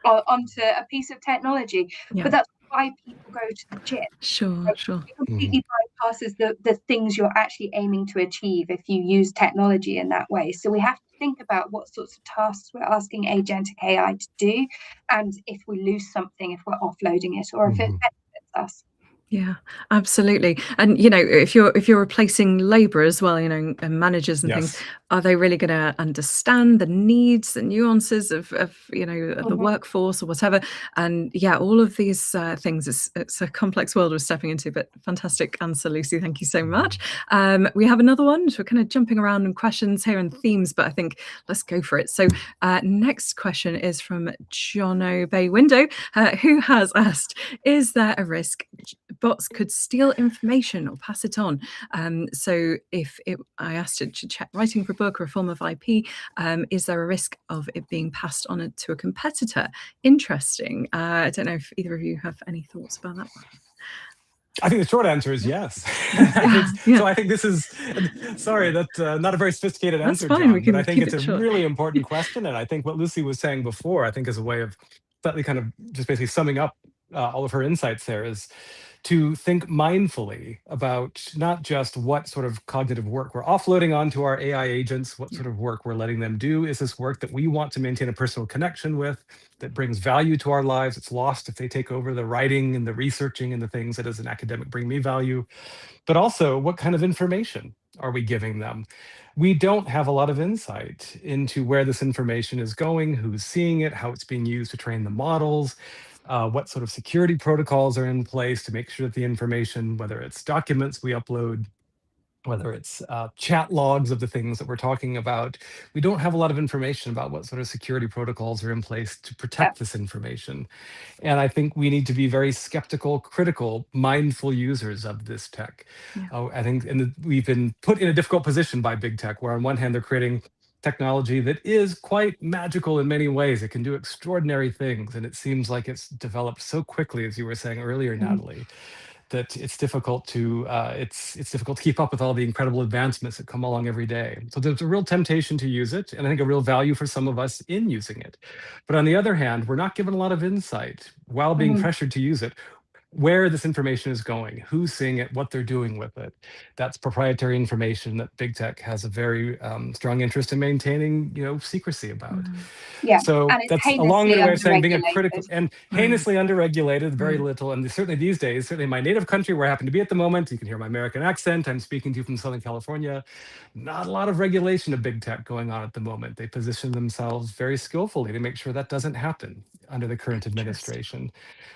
onto a piece of technology. But that's why people go to the gym.
Sure.
It completely bypasses the things you're actually aiming to achieve if you use technology in that way. So we have to think about what sorts of tasks we're asking agentic AI to do, and if we lose something, if we're offloading it, or if it benefits us.
Yeah, absolutely. And if you're replacing labor as well, and managers and things, are they really going to understand the needs, the nuances of the workforce or whatever? And all of these things, it's a complex world we're stepping into. But fantastic answer, Lucy. Thank you so much. We have another one. So we're kind of jumping around in questions here and themes, but I think let's go for it. So next question is from Jono Bay Window, who has asked, is there a risk bots could steal information or pass it on? So I asked it to check writing for a book or a form of IP, is there a risk of it being passed on to a competitor? Interesting. I don't know if either of you have any thoughts about that one.
I think the short answer is yes. So I think this is, sorry, that's not a very sophisticated answer, John, but I think it's a really important question. And I think what Lucy was saying before, I think is a way of slightly kind of just basically summing up all of her insights there, is to think mindfully about not just what sort of cognitive work we're offloading onto our AI agents, what sort of work we're letting them do. Is this work that we want to maintain a personal connection with, that brings value to our lives? It's lost if they take over the writing and the researching and the things that as an academic bring me value. But also, what kind of information are we giving them? We don't have a lot of insight into where this information is going, who's seeing it, how it's being used to train the models, what sort of security protocols are in place to make sure that the information, whether it's documents we upload, whether it's chat logs of the things that we're talking about, we don't have a lot of information about what sort of security protocols are in place to protect this information. And I think we need to be very skeptical, critical, mindful users of this tech. I think we've been put in a difficult position by big tech, where on one hand, they're creating technology that is quite magical in many ways. It can do extraordinary things. And it seems like it's developed so quickly, as you were saying earlier, Natalie, that it's difficult to keep up with all the incredible advancements that come along every day. So there's a real temptation to use it, and I think a real value for some of us in using it. But on the other hand, we're not given a lot of insight while being pressured to use it, where this information is going, who's seeing it, what they're doing with it. That's proprietary information that big tech has a very strong interest in maintaining, secrecy about. So that's a long-winded way of saying being a critical and heinously underregulated, very little. And certainly these days, certainly in my native country where I happen to be at the moment, you can hear my American accent. I'm speaking to you from Southern California. Not a lot of regulation of big tech going on at the moment. They position themselves very skillfully to make sure that doesn't happen. under the current administration.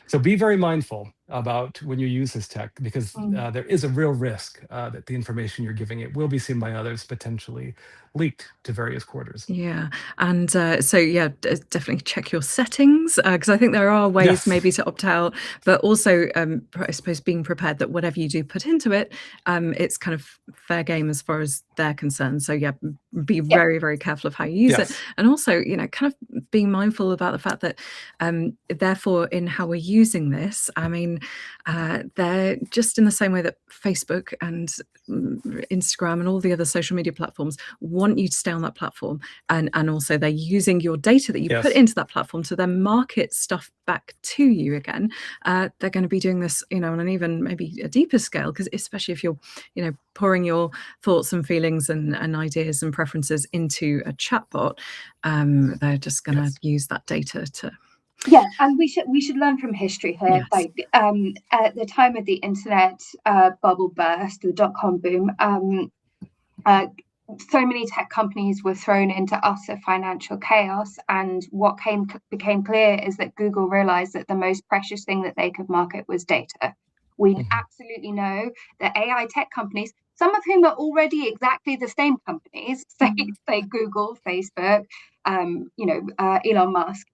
So be very mindful about when you use this tech, because there is a real risk that the information you're giving it will be seen by others, potentially leaked to various quarters.
Yeah, and so yeah, definitely check your settings, because I think there are ways maybe to opt out, but also I suppose being prepared that whatever you do put into it, it's kind of fair game as far as they're concerned. So yeah, be very, very careful of how you use it, and also, you know, kind of being mindful about the fact that therefore in how we're using this, I mean, they're just in the same way that Facebook and Instagram and all the other social media platforms want you to stay on that platform, and also they're using your data that you put into that platform to then market stuff back to you again. They're going to be doing this, you know, on an even maybe a deeper scale, because especially if you're, you know, pouring your thoughts and feelings and ideas and preferences into a chatbot, they're just going to use that data to.
Yeah, and we should learn from history here. Like at the time of the internet bubble burst, the dot-com boom, so many tech companies were thrown into utter financial chaos, and what became clear is that Google realized that the most precious thing that they could market was data. We absolutely know that AI tech companies, some of whom are already exactly the same companies, say Google, Facebook, you know, Elon Musk,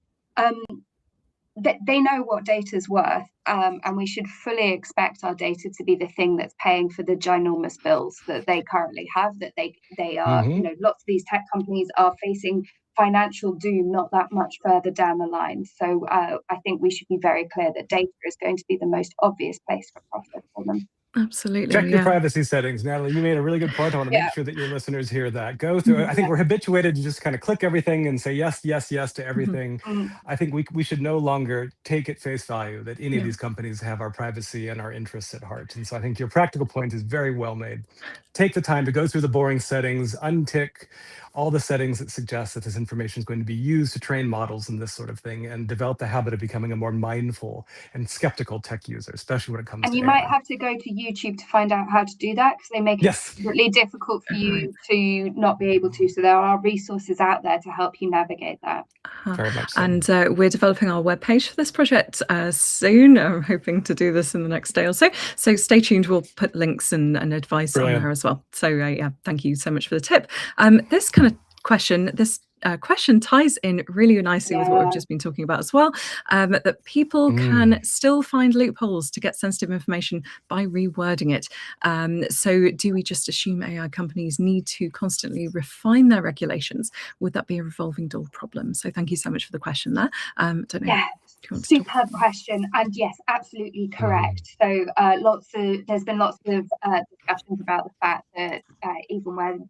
they know what data's worth, and we should fully expect our data to be the thing that's paying for the ginormous bills that they currently have, that they are, you know, lots of these tech companies are facing financial doom not that much further down the line. So I think we should be very clear that data is going to be the most obvious place for profit for them.
Absolutely.
Check your privacy settings. Natalie, you made a really good point. I want to make sure that your listeners hear that. Go through it. I think we're habituated to just kind of click everything and say yes, yes, yes to everything. I think we should no longer take at face value that any of these companies have our privacy and our interests at heart. And so I think your practical point is very well made. Take the time to go through the boring settings, untick all the settings that suggest that this information is going to be used to train models and this sort of thing, and develop the habit of becoming a more mindful and skeptical tech user, especially when it comes to
And you
AI.
might have to go to YouTube to find out how to do that, because they make it really difficult for you to not be able to. So there are resources out there to help you navigate that.
Very much so.
And we're developing our webpage for this project soon. I'm hoping to do this in the next day or so. So stay tuned. We'll put links and advice on there as well. So yeah, thank you so much for the tip. This kind of question, question ties in really nicely with what we've just been talking about as well, that people can still find loopholes to get sensitive information by rewording it. So do we just assume AI companies need to constantly refine their regulations? Would that be a revolving door problem? So thank you so much for the question there. Don't know.
Yeah, superb question. And yes, absolutely correct. So there's been lots of discussions about the fact that even when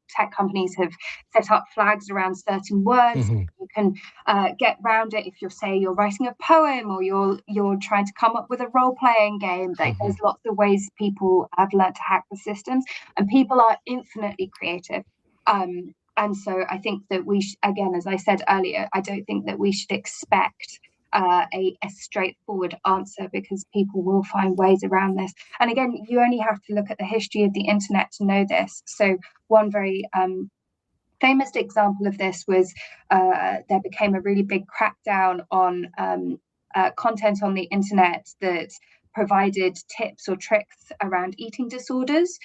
tech companies have set up flags around certain words, you can get around it if you're writing a poem, or you're trying to come up with a role-playing game. There's lots of ways people have learned to hack the systems, and people are infinitely creative. And so I think that again, as I said earlier, I don't think that we should expect a straightforward answer, because people will find ways around this. And again, you only have to look at the history of the internet to know this. So one very famous example of this was there became a really big crackdown on content on the internet that provided tips or tricks around eating disorders,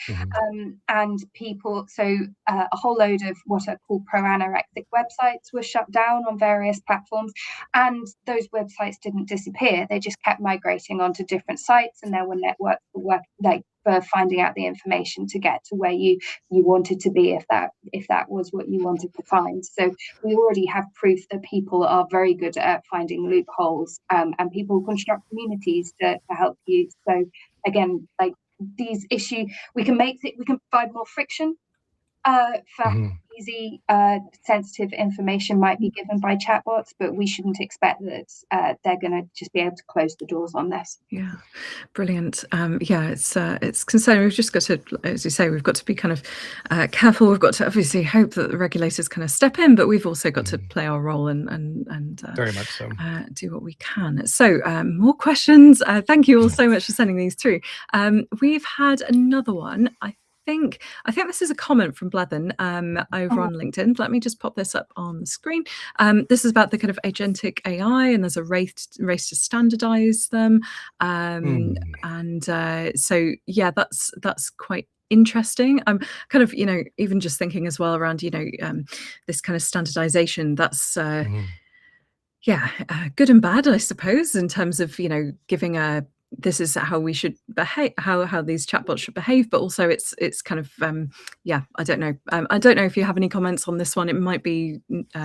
and people, a whole load of what are called pro-anorexic websites were shut down on various platforms, and those websites didn't disappear. They just kept migrating onto different sites, and there were networks for finding out the information to get to where you wanted to be, if that was what you wanted to find. So we already have proof that people are very good at finding loopholes, and people construct communities to help you. So again, like these issues, we can provide more friction for easy sensitive information might be given by chatbots, but we shouldn't expect that they're going to just be able to close the doors on this.
Yeah, brilliant. Yeah, it's concerning. We've just got to, as you say, we've got to be kind of careful. We've got to obviously hope that the regulators kind of step in, but we've also got to play our role and
very much so
do what we can. So more questions. Thank you all so much for sending these through. We've had another one. I think this is a comment from Blethen over on LinkedIn. Let me just pop this up on the screen. This is about the kind of agentic AI, and there's a race to standardize them. And so, yeah, that's quite interesting. I'm kind of, even just thinking as well around, this kind of standardization. That's good and bad, I suppose, in terms of, giving this is how we should behave, how these chatbots should behave, but also it's kind of I don't know. I don't know if you have any comments on this one. It might be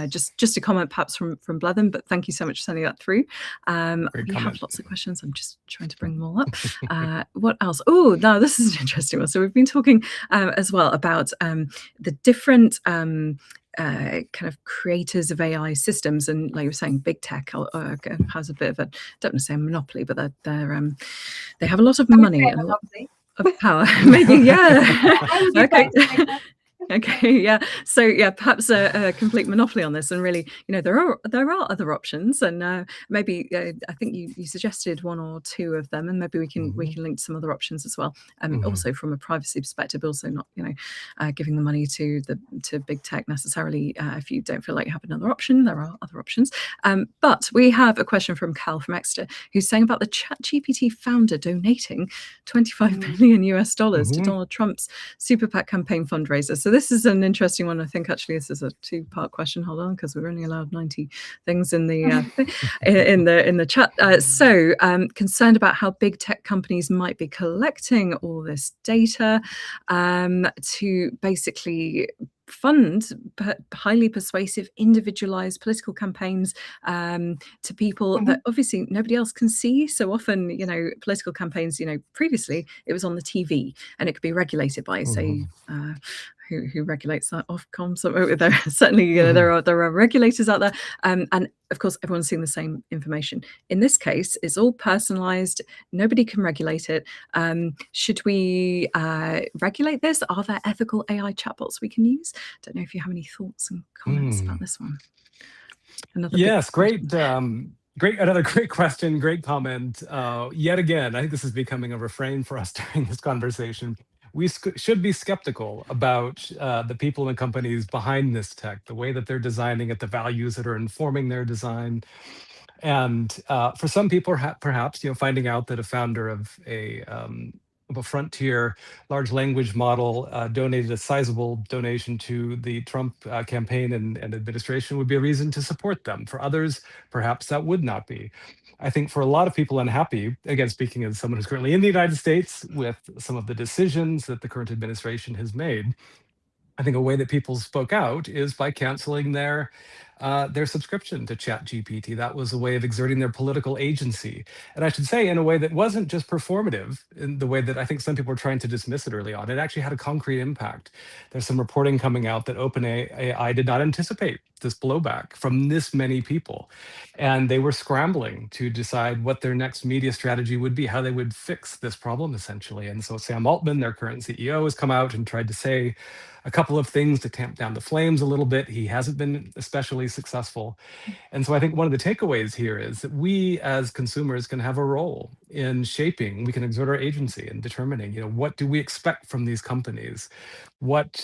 just a comment perhaps from Blethen, but thank you so much for sending that through. We have lots of questions. I'm just trying to bring them all up. What else? Oh, now this is an interesting one. So we've been talking as well about the different kind of creators of AI systems, and like you were saying, big tech has a bit of a, don't want to say a monopoly, but they have a lot of money and a lot of power. Maybe, yeah. Okay. Okay, yeah. So yeah, perhaps a complete monopoly on this, and really, there are other options, and maybe I think you suggested one or two of them, and maybe we can link to some other options as well. Also from a privacy perspective, also not giving the money to big tech necessarily. If you don't feel like you have another option, there are other options. But we have a question from Cal from Exeter, who's saying about the ChatGPT founder donating $25 million US to Donald Trump's super PAC campaign fundraiser. So this is an interesting one. I think actually this is a two-part question. Hold on, because we're only allowed 90 things in the in the chat. So concerned about how big tech companies might be collecting all this data to basically fund highly persuasive, individualized political campaigns to people that obviously nobody else can see. So often, political campaigns, previously it was on the TV and it could be regulated by, say, who regulates that? Ofcom. So there certainly there are regulators out there, and of course everyone's seeing the same information. In this case, it's all personalized. Nobody can regulate it. Should we regulate this? Are there ethical AI chatbots we can use? Don't know if you have any thoughts and comments about this one.
Yes, great. Another great question, great comment. Yet again, I think this is becoming a refrain for us during this conversation. We should be skeptical about the people and companies behind this tech, the way that they're designing it, the values that are informing their design. And for some people, perhaps, finding out that a founder of a frontier large language model donated a sizable donation to the Trump campaign and administration would be a reason to support them. For others, perhaps that would not be. I think for a lot of people unhappy, again, speaking as someone who's currently in the United States, with some of the decisions that the current administration has made, I think a way that people spoke out is by canceling their subscription to ChatGPT. That was a way of exerting their political agency. And I should say, in a way that wasn't just performative, in the way that I think some people were trying to dismiss it early on. It actually had a concrete impact. There's some reporting coming out that OpenAI did not anticipate this blowback from this many people. And they were scrambling to decide what their next media strategy would be, how they would fix this problem, essentially. And so Sam Altman, their current CEO, has come out and tried to say a couple of things to tamp down the flames a little bit. He hasn't been especially successful. And so I think one of the takeaways here is that we as consumers can have a role in shaping, we can exert our agency in determining, what do we expect from these companies? What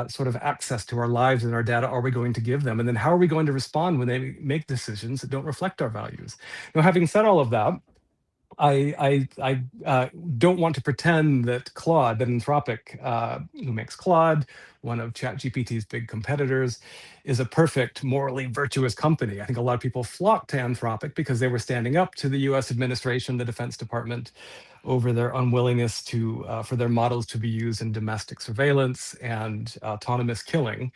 sort of access to our lives and our data are we going to give them? And then how are we going to respond when they make decisions that don't reflect our values? Having said all of that, I don't want to pretend that Claude, that Anthropic, who makes Claude, one of ChatGPT's big competitors, is a perfect, morally virtuous company. I think a lot of people flocked to Anthropic because they were standing up to the US administration, the Defense Department, over their unwillingness for their models to be used in domestic surveillance and autonomous killing.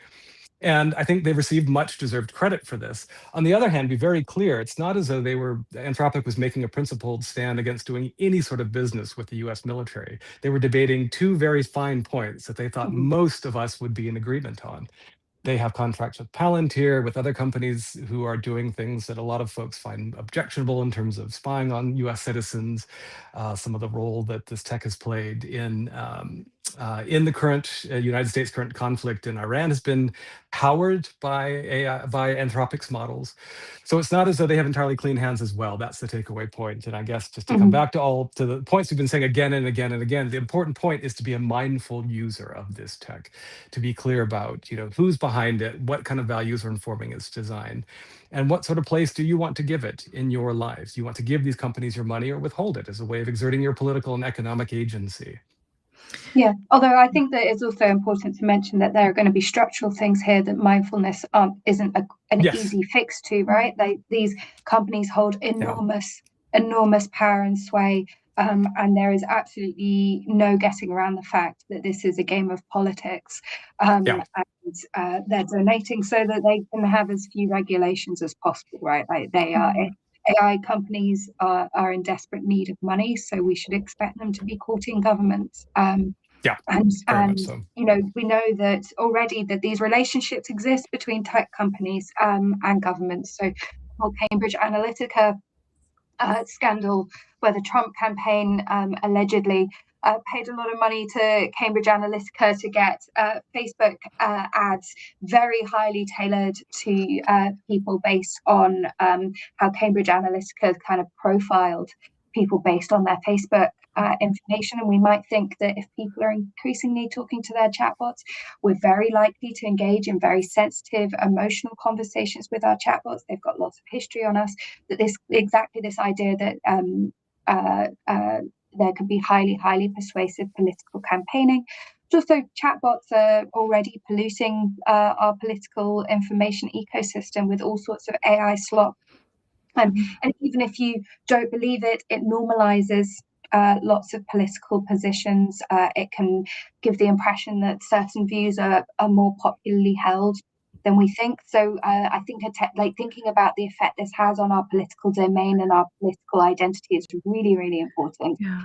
And I think they've received much deserved credit for this. On the other hand, be very clear, it's not as though Anthropic was making a principled stand against doing any sort of business with the US military. They were debating two very fine points that they thought most of us would be in agreement on. They have contracts with Palantir, with other companies who are doing things that a lot of folks find objectionable in terms of spying on US citizens, some of the role that this tech has played in in the current United States current conflict in Iran has been powered by AI, by Anthropic's models. So it's not as though they have entirely clean hands as well. That's the takeaway point. And I guess just to come back to the points we've been saying again and again and again, the important point is to be a mindful user of this tech, to be clear about, who's behind it, what kind of values are informing its design, and what sort of place do you want to give it in your lives? Do you want to give these companies your money or withhold it as a way of exerting your political and economic agency?
Yeah, although I think that it's also important to mention that there are going to be structural things here that mindfulness isn't an
Yes.
easy fix to, right? These companies hold enormous power and sway, and there is absolutely no getting around the fact that this is a game of politics, and they're donating so that they can have as few regulations as possible, right? Like they are. AI companies are in desperate need of money, so we should expect them to be courting governments. And
so.
We know that already that these relationships exist between tech companies and governments. So the whole Cambridge Analytica scandal, where the Trump campaign allegedly paid a lot of money to Cambridge Analytica to get Facebook ads very highly tailored to people based on how Cambridge Analytica kind of profiled people based on their Facebook information. And we might think that if people are increasingly talking to their chatbots, we're very likely to engage in very sensitive, emotional conversations with our chatbots. They've got lots of history on us. That this idea that there could be highly persuasive political campaigning. But also, chatbots are already polluting our political information ecosystem with all sorts of AI slop. And even if you don't believe it, it normalizes lots of political positions. It can give the impression that certain views are more popularly held than we think. So I think thinking about the effect this has on our political domain and our political identity is really, really important.
Yeah.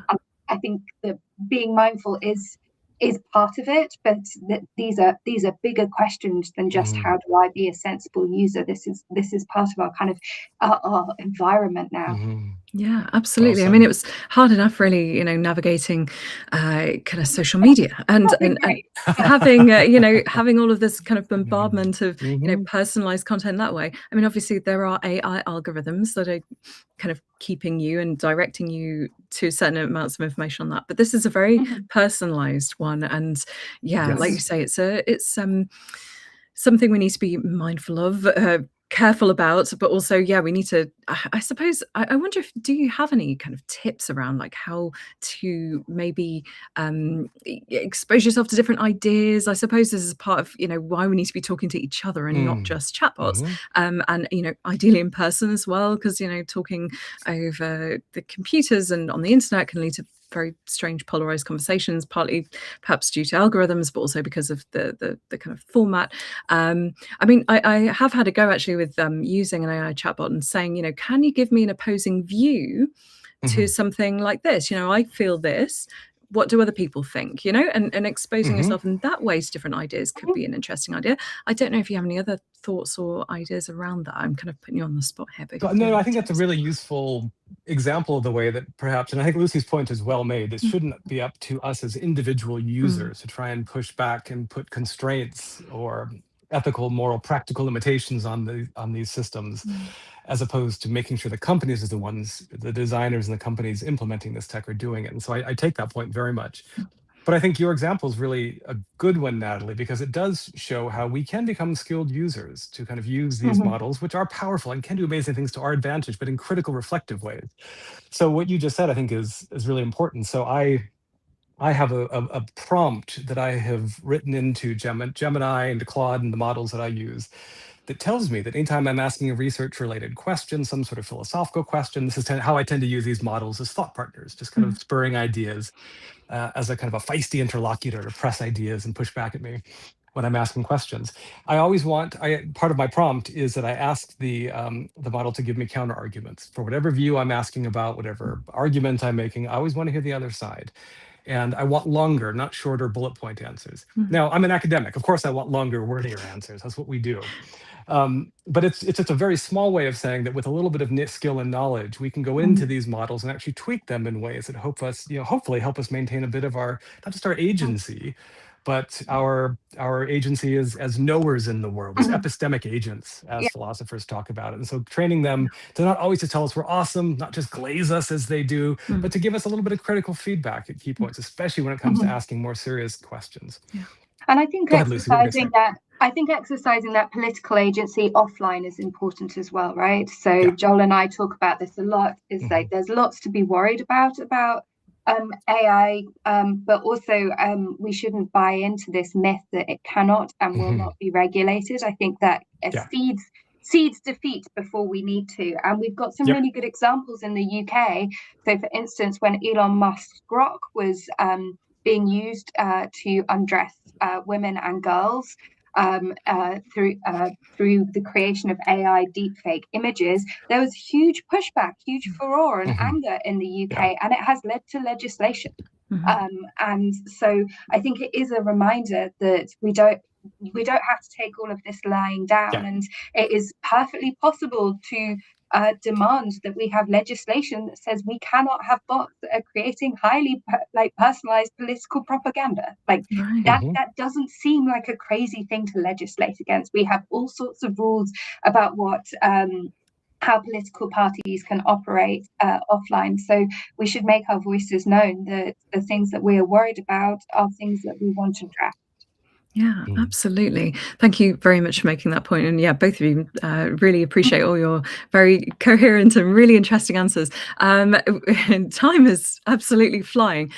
I think that being mindful is part of it, but these are bigger questions than just how do I be a sensible user. This is part of our kind of our environment now.
Yeah, absolutely. I mean, it was hard enough, really, navigating kind of social media and having, having all of this kind of bombardment of, personalized content that way. I mean, obviously, there are AI algorithms that are kind of keeping you and directing you to certain amounts of information on that. But this is a very personalized one. And like you say, it's something we need to be mindful of, careful about, but also, we need to, I suppose, I wonder do you have any kind of tips around like how to maybe expose yourself to different ideas? I suppose this is part of, why we need to be talking to each other and not just chatbots, and, ideally in person as well, because, talking over the computers and on the internet can lead to very strange polarized conversations, partly perhaps due to algorithms, but also because of the kind of format. I mean, I have had a go actually with using an AI chatbot and saying, can you give me an opposing view to something like this? I feel this. What do other people think? And exposing yourself in that way to different ideas could be an interesting idea. I don't know if you have any other thoughts or ideas around that. I'm kind of putting you on the spot here. But
no, I think that's a really useful example of the way that perhaps, and I think Lucy's point is well made, this shouldn't be up to us as individual users to try and push back and put constraints or ethical, moral, practical limitations on these systems, as opposed to making sure the companies are the ones, the designers and the companies implementing this tech are doing it. And so I take that point very much. But I think your example is really a good one, Natalie, because it does show how we can become skilled users to kind of use these models, which are powerful and can do amazing things to our advantage, but in critical, reflective ways. So what you just said, I think, is really important. So I have a prompt that I have written into Gemini and Claude and the models that I use that tells me that anytime I'm asking a research-related question, some sort of philosophical question, this is how I tend to use these models as thought partners, just kind of spurring ideas as a kind of a feisty interlocutor to press ideas and push back at me when I'm asking questions. I always part of my prompt is that I ask the model to give me counter arguments for whatever view I'm asking about, whatever argument I'm making. I always want to hear the other side. And I want longer, not shorter bullet point answers. Now, I'm an academic. Of course, I want longer, wordier answers. That's what we do. But it's just a very small way of saying that with a little bit of skill and knowledge, we can go into these models and actually tweak them in ways that hopefully help us maintain a bit of our, not just our agency, but our agency as knowers in the world, as epistemic agents, as philosophers talk about it. And so training them to not always to tell us we're awesome, not just glaze us as they do, but to give us a little bit of critical feedback at key points, especially when it comes to asking more serious questions.
And I think
Go ahead, Lucy, what were you gonna say?
exercising that political agency offline is important as well, right? So Joel and I talk about this a lot. Is like there's lots to be worried about AI, but also we shouldn't buy into this myth that it cannot and will not be regulated. I think that seeds defeat before we need to, and we've got some really good examples in the UK. So, for instance, when Elon Musk's Grok was being used to undress women and girls through the creation of AI deepfake images, there was huge pushback, huge furore and anger in the UK, and it has led to legislation. And so I think it is a reminder that we don't have to take all of this lying down, and it is perfectly possible to demand that we have legislation that says we cannot have bots that are creating highly personalized political propaganda. That doesn't seem like a crazy thing to legislate against. We have all sorts of rules about what how political parties can operate offline. So we should make our voices known that the things that we are worried about are things that we want to draft.
Yeah, absolutely. Thank you very much for making that point. And yeah, both of you really appreciate all your very coherent and really interesting answers. Time is absolutely flying.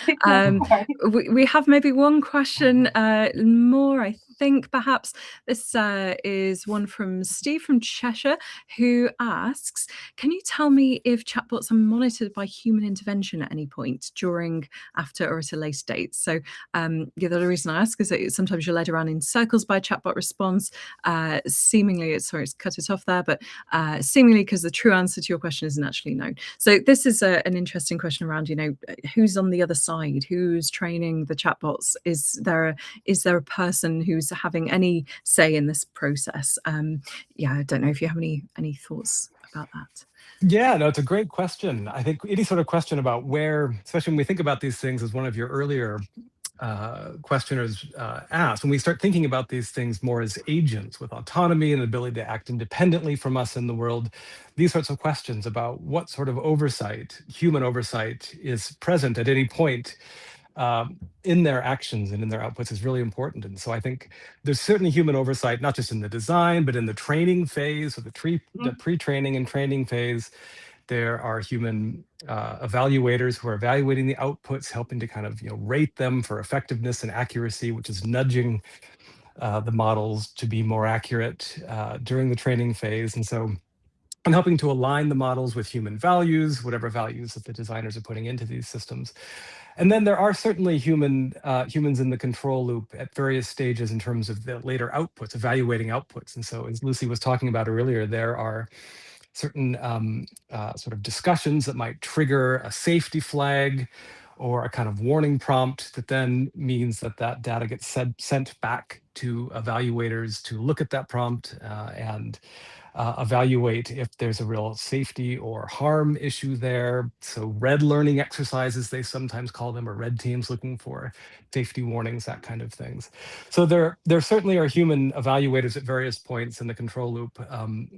We have maybe one question more, I think perhaps. This is one from Steve from Cheshire, who asks, can you tell me if chatbots are monitored by human intervention at any point during, after, or at a later date? So the other reason I ask is that sometimes you're led around in circles by a chatbot response, seemingly, sorry, it's cut it off there, but seemingly because the true answer to your question isn't actually known. So this is an interesting question around, who's on the other side, who's training the chatbots? Is there a person who's having any say in this process? Yeah, I don't know if you have any thoughts about that.
Yeah, no, it's a great question. I think any sort of question about where, especially when we think about these things, as one of your earlier questioners asked, when we start thinking about these things more as agents with autonomy and ability to act independently from us in the world, these sorts of questions about what sort of oversight, human oversight, is present at any point in their actions and in their outputs is really important. And so I think there's certainly human oversight, not just in the design, but in the training phase, or the pre-training and training phase. There are human evaluators who are evaluating the outputs, helping to kind of rate them for effectiveness and accuracy, which is nudging the models to be more accurate during the training phase. And helping to align the models with human values, whatever values that the designers are putting into these systems. And then there are certainly humans in the control loop at various stages in terms of the later outputs, evaluating outputs. And so, as Lucy was talking about earlier, there are certain sort of discussions that might trigger a safety flag or a kind of warning prompt that then means that data gets sent back to evaluators to look at that prompt and evaluate if there's a real safety or harm issue there. So red learning exercises, they sometimes call them, or red teams looking for safety warnings, that kind of things. So there certainly are human evaluators at various points in the control loop,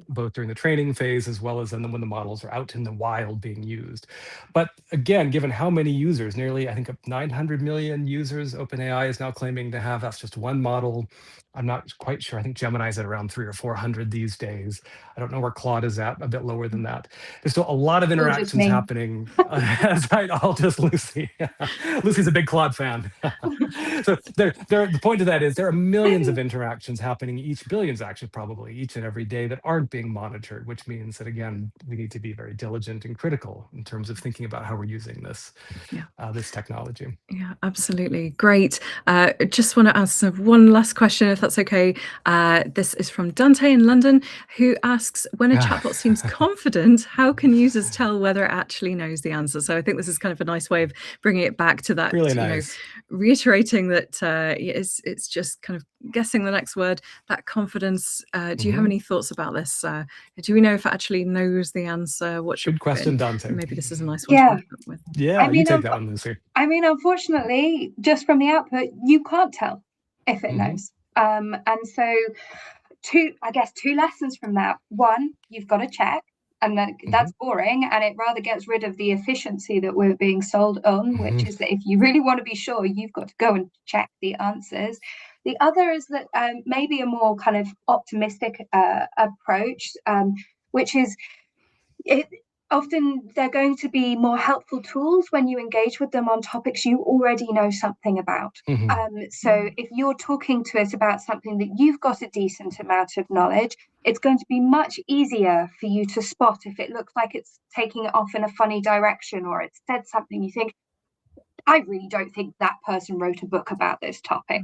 both during the training phase as well as then when the models are out in the wild being used. But again, given how many users, nearly, I think, 900 million users OpenAI is now claiming to have, that's just one model. I'm not quite sure. I think Gemini's at around 300 or 400 these days. I don't know where Claude is at, a bit lower than that. There's still a lot of interactions happening. That's right, all just Lucy. Lucy's a big Claude fan. So the point of that is there are millions of interactions happening, billions actually, probably, each and every day that aren't being monitored, which means that, again, we need to be very diligent and critical in terms of thinking about how we're using this technology.
Yeah, absolutely. Great. Just want to ask one last question, if that's okay. This is from Dante in London, who asks, when a chatbot seems confident, how can users tell whether it actually knows the answer? So I think this is kind of a nice way of bringing it back to that,
really nice.
Reiterating that it's just kind of guessing the next word, that confidence. Do you have any thoughts about this? Do we know if it actually knows the answer? What should
Good question, Dante.
Maybe this is a nice one to wrap up with.
Yeah, you take that one, Lucy.
I mean, unfortunately, just from the output, you can't tell if it knows. And so two lessons from that. One, you've got to check, and that's boring, and it rather gets rid of the efficiency that we're being sold on, which is that if you really want to be sure, you've got to go and check the answers. The other is that maybe a more kind of optimistic approach, which is often they're going to be more helpful tools when you engage with them on topics you already know something about. So if you're talking to us about something that you've got a decent amount of knowledge, it's going to be much easier for you to spot if it looks like it's taking it off in a funny direction, or it's said something you think, I really don't think that person wrote a book about this topic.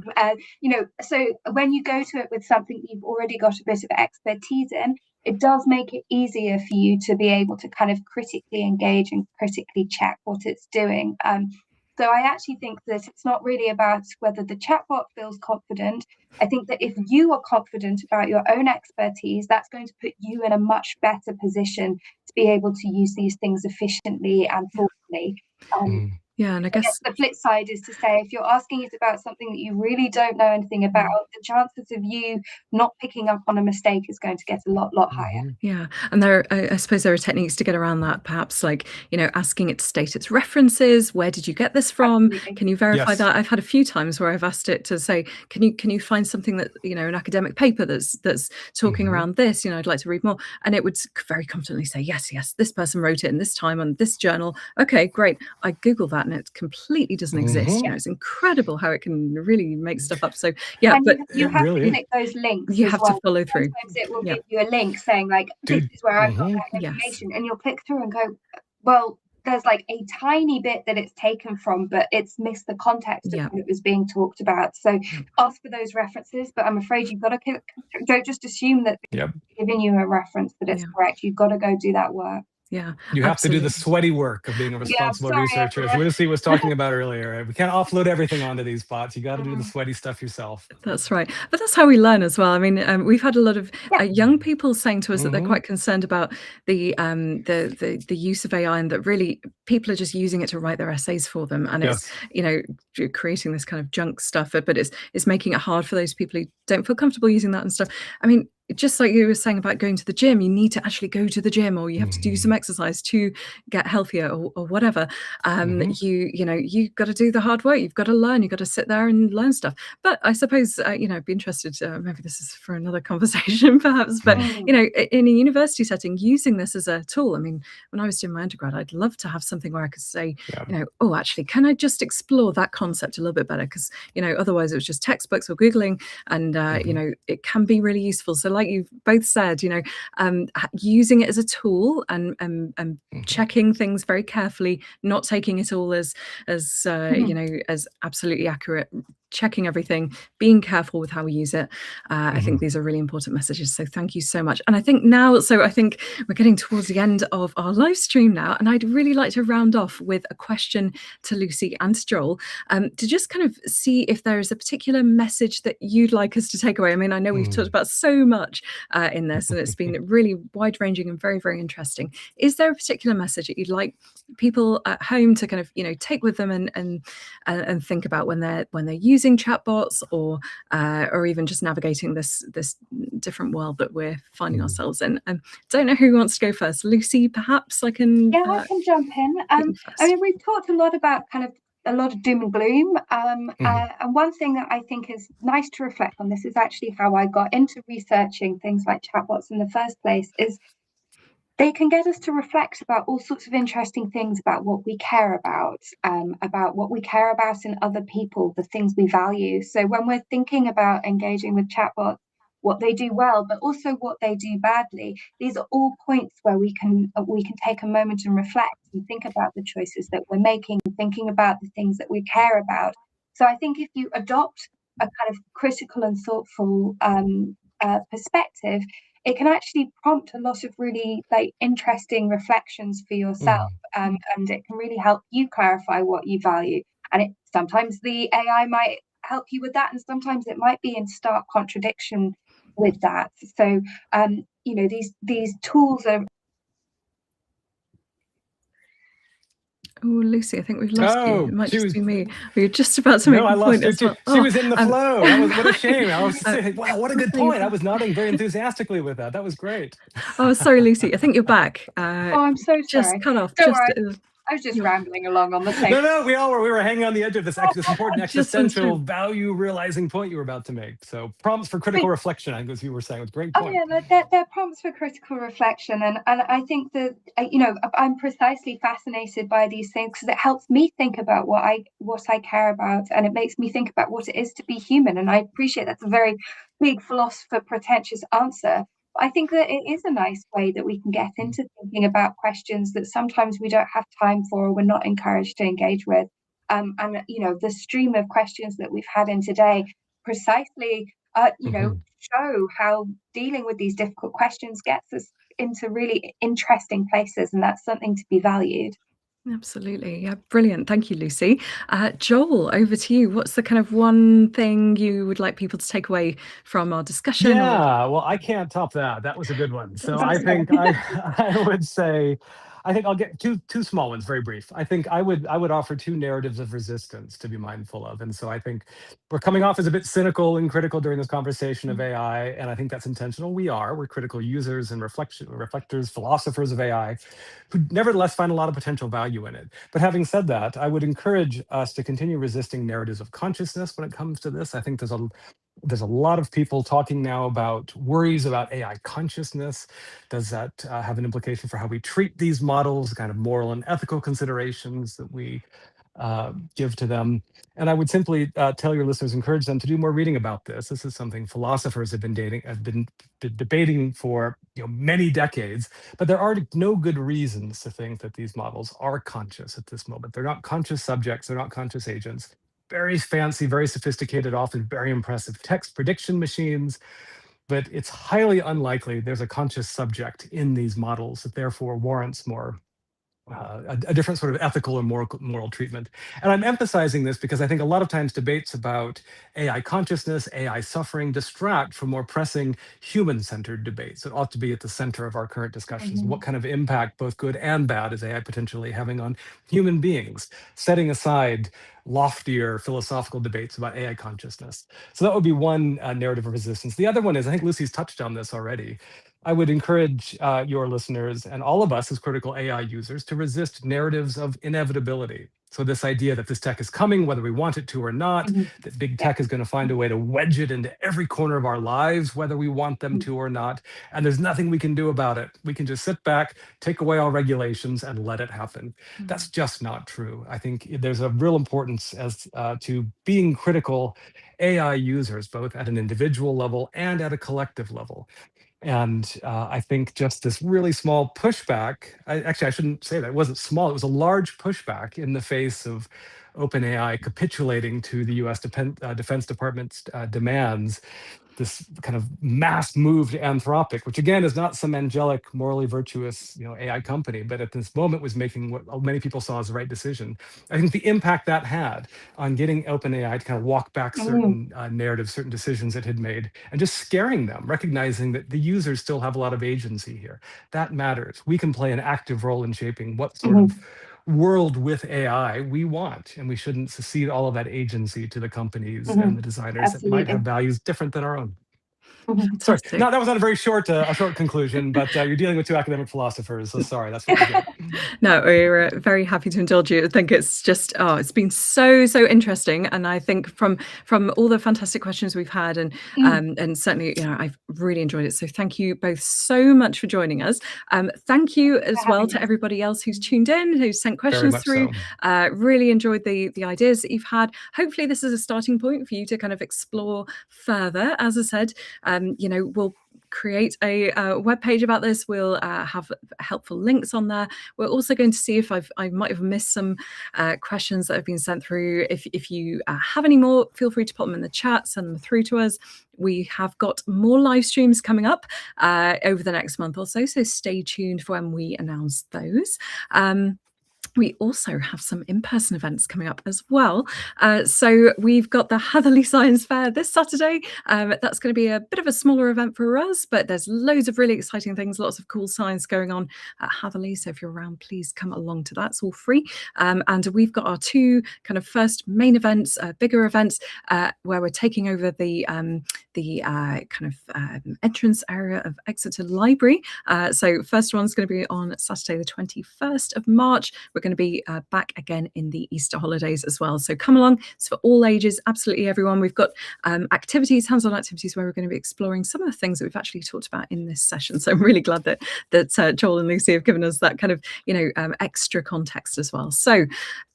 So when you go to it with something you've already got a bit of expertise in, it does make it easier for you to be able to kind of critically engage and critically check what it's doing. So I actually think that it's not really about whether the chatbot feels confident. I think that if you are confident about your own expertise, that's going to put you in a much better position to be able to use these things efficiently and thoughtfully.
And I guess
the flip side is to say, if you're asking it about something that you really don't know anything about, the chances of you not picking up on a mistake is going to get a lot higher.
Yeah, and I suppose there are techniques to get around that, perhaps like, asking it to state its references. Where did you get this from?
Absolutely.
Can you verify that? I've had a few times where I've asked it to say, can you find something that, an academic paper that's talking around this, I'd like to read more. And it would very confidently say, yes, this person wrote it in this time on this journal. Okay, great. I Google that and it completely doesn't exist. It's incredible how it can really make stuff up. So
and but you have to click those links.
You have to follow through.
Sometimes it will give you a link saying like, this is where I've got that information, and you'll click through and go, well, there's like a tiny bit that it's taken from, but it's missed the context of what it was being talked about. So ask for those references, but I'm afraid you've got to don't just assume that giving you a reference that it's correct. You've got to go do that work.
Yeah,
you have to do the sweaty work of being a responsible researcher, as Lucy was talking about earlier. We can't offload everything onto these bots. You got to do the sweaty stuff yourself.
That's right, but that's how we learn as well. I mean, we've had a lot of young people saying to us that they're quite concerned about the use of AI, and that really people are just using it to write their essays for them, and it's creating this kind of junk stuff. But it's making it hard for those people who don't feel comfortable using that and stuff. I mean, just like you were saying about going to the gym, you need to actually go to the gym, or you have to do some exercise to get healthier, or whatever. You got to do the hard work. You've got to learn. You've got to sit there and learn stuff. But I suppose I'd be interested. Maybe this is for another conversation, perhaps. But in a university setting, using this as a tool. I mean, when I was doing my undergrad, I'd love to have something where I could say, oh, actually, can I just explore that concept a little bit better? Because otherwise it was just textbooks or Googling, and it can be really useful. So like you've both said, using it as a tool and checking things very carefully, not taking it all as absolutely accurate, checking everything, being careful with how we use it. I think these are really important messages. So thank you so much. And I think we're getting towards the end of our live stream now, and I'd really like to round off with a question to Lucy and to Joel, to just kind of see if there is a particular message that you'd like us to take away. I mean, I know we've talked about so much in this, and it's been really wide-ranging and very, very interesting. Is there a particular message that you'd like people at home to kind of take with them and think about when they're using chatbots, or even just navigating this different world that we're finding ourselves in? Don't know who wants to go first. Lucy, perhaps I can.
I can jump in. I mean, we've talked a lot about a lot of doom and gloom, and one thing that I think is nice to reflect on, this is actually how I got into researching things like chatbots in the first place, is they can get us to reflect about all sorts of interesting things about what we care about what we care about in other people, the things we value. So when we're thinking about engaging with chatbots, what they do well, but also what they do badly, these are all points where we can take a moment and reflect and think about the choices that we're making, thinking about the things that we care about. So I think if you adopt a kind of critical and thoughtful perspective, it can actually prompt a lot of really like interesting reflections for yourself, and it can really help you clarify what you value. And sometimes the AI might help you with that, and sometimes it might be in stark contradiction with that. So these tools are.
Oh, Lucy, I think we've lost you. It might just be me. We were just about to make
I
a
lost
point
her
as
too.
well.
She was in the flow. That was, what a shame. I was saying, wow, what a good point. I was nodding very enthusiastically with that. That was great.
Oh, sorry, Lucy. I think you're back.
Oh, I'm so sorry.
Just cut off.
Don't worry. I was just rambling along on the same.
No, we were hanging on the edge of this important existential value realizing point you were about to make. So prompts for critical reflection, I think, as you were saying, was a great point.
Oh yeah, they're prompts for critical reflection, and I think that I'm precisely fascinated by these things because it helps me think about what I care about, and it makes me think about what it is to be human. And I appreciate that's a very big philosopher pretentious answer. I think that it is a nice way that we can get into thinking about questions that sometimes we don't have time for or we're not encouraged to engage with. And the stream of questions that we've had in today precisely show how dealing with these difficult questions gets us into really interesting places, and that's something to be valued.
Absolutely. Yeah, brilliant. Thank you, Lucy. Joel, over to you. What's the kind of one thing you would like people to take away from our discussion?
Yeah, well, I can't top that. That was a good one. So I think I would say, I think I'll get two small ones, very brief. I think I would offer two narratives of resistance to be mindful of. And so I think we're coming off as a bit cynical and critical during this conversation of AI, and I think that's intentional. We're critical users and reflectors, philosophers of AI, who nevertheless find a lot of potential value in it. But having said that, I would encourage us to continue resisting narratives of consciousness when it comes to this. I think there's a lot of people talking now about worries about AI consciousness. Does that have an implication for how we treat these models, the kind of moral and ethical considerations that we give to them? And I would simply tell your listeners, encourage them to do more reading about this. This is something philosophers have been debating for many decades, but there are no good reasons to think that these models are conscious at this moment. They're not conscious subjects, they're not conscious agents. Very fancy, very sophisticated, often very impressive text prediction machines, but it's highly unlikely there's a conscious subject in these models that therefore warrants more a different sort of ethical or moral treatment. And I'm emphasizing this because I think a lot of times debates about AI consciousness, AI suffering distract from more pressing human-centered debates that ought to be at the center of our current discussions. What kind of impact, both good and bad, is AI potentially having on human beings, setting aside loftier philosophical debates about AI consciousness. So that would be one narrative of resistance. The other one is, I think Lucy's touched on this already, I would encourage your listeners and all of us as critical AI users to resist narratives of inevitability. So this idea that this tech is coming, whether we want it to or not, that big tech is going to find a way to wedge it into every corner of our lives, whether we want them to or not. And there's nothing we can do about it. We can just sit back, take away all regulations, and let it happen. That's just not true. I think there's a real importance as to being critical AI users, both at an individual level and at a collective level. And I think just this really small pushback, I shouldn't say that, it wasn't small, it was a large pushback in the face of OpenAI capitulating to the US Defense Department's demands, this kind of mass move to Anthropic, which again is not some angelic, morally virtuous AI company, but at this moment was making what many people saw as the right decision. I think the impact that had on getting OpenAI to kind of walk back certain narratives, certain decisions it had made, and just scaring them, recognizing that the users still have a lot of agency here. That matters. We can play an active role in shaping what sort of world with AI we want, and we shouldn't cede all of that agency to the companies and the designers that might have values different than our own. Sorry, no, that was not a very short conclusion, but you're dealing with two academic philosophers, so sorry, that's what you get.
No, we're very happy to indulge you. I think it's just, it's been so interesting, and I think from all the fantastic questions we've had, and certainly, I've really enjoyed it. So thank you both so much for joining us. Thank you as well to everybody else who's tuned in, who's sent questions through. Really enjoyed the ideas that you've had. Hopefully, this is a starting point for you to kind of explore further. As I said, we'll create a web page about this. We'll have helpful links on there. We're also going to see if I might have missed some questions that have been sent through. If you have any more, feel free to put them in the chat, send them through to us. We have got more live streams coming up over the next month or so stay tuned for when we announce those. We also have some in-person events coming up as well. So we've got the Hatherley Science Fair this Saturday. That's going to be a bit of a smaller event for us, but there's loads of really exciting things, lots of cool science going on at Hatherley. So if you're around, please come along to that. It's all free. And we've got our two kind of first main events, bigger events, where we're taking over the entrance area of Exeter Library. So first one's going to be on Saturday, the 21st of March. We're going to be back again in the Easter holidays as well. So come along. It's for all ages, absolutely everyone. We've got activities, hands-on activities, where we're going to be exploring some of the things that we've actually talked about in this session. So I'm really glad that Joel and Lucy have given us that kind of, extra context as well. So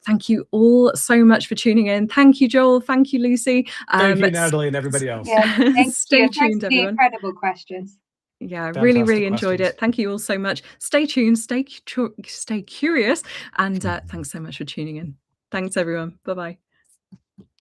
thank you all so much for tuning in. Thank you, Joel. Thank you, Lucy.
Thank you, Natalie, and everybody else.
Yeah, thank
Stay
you.
tuned,
Thanks for the
everyone.
incredible questions.
Yeah,
Fantastic
really enjoyed
questions.
it. Thank you all so much. Stay tuned, stay curious, and thanks so much for tuning in. Thanks, everyone. Bye-bye.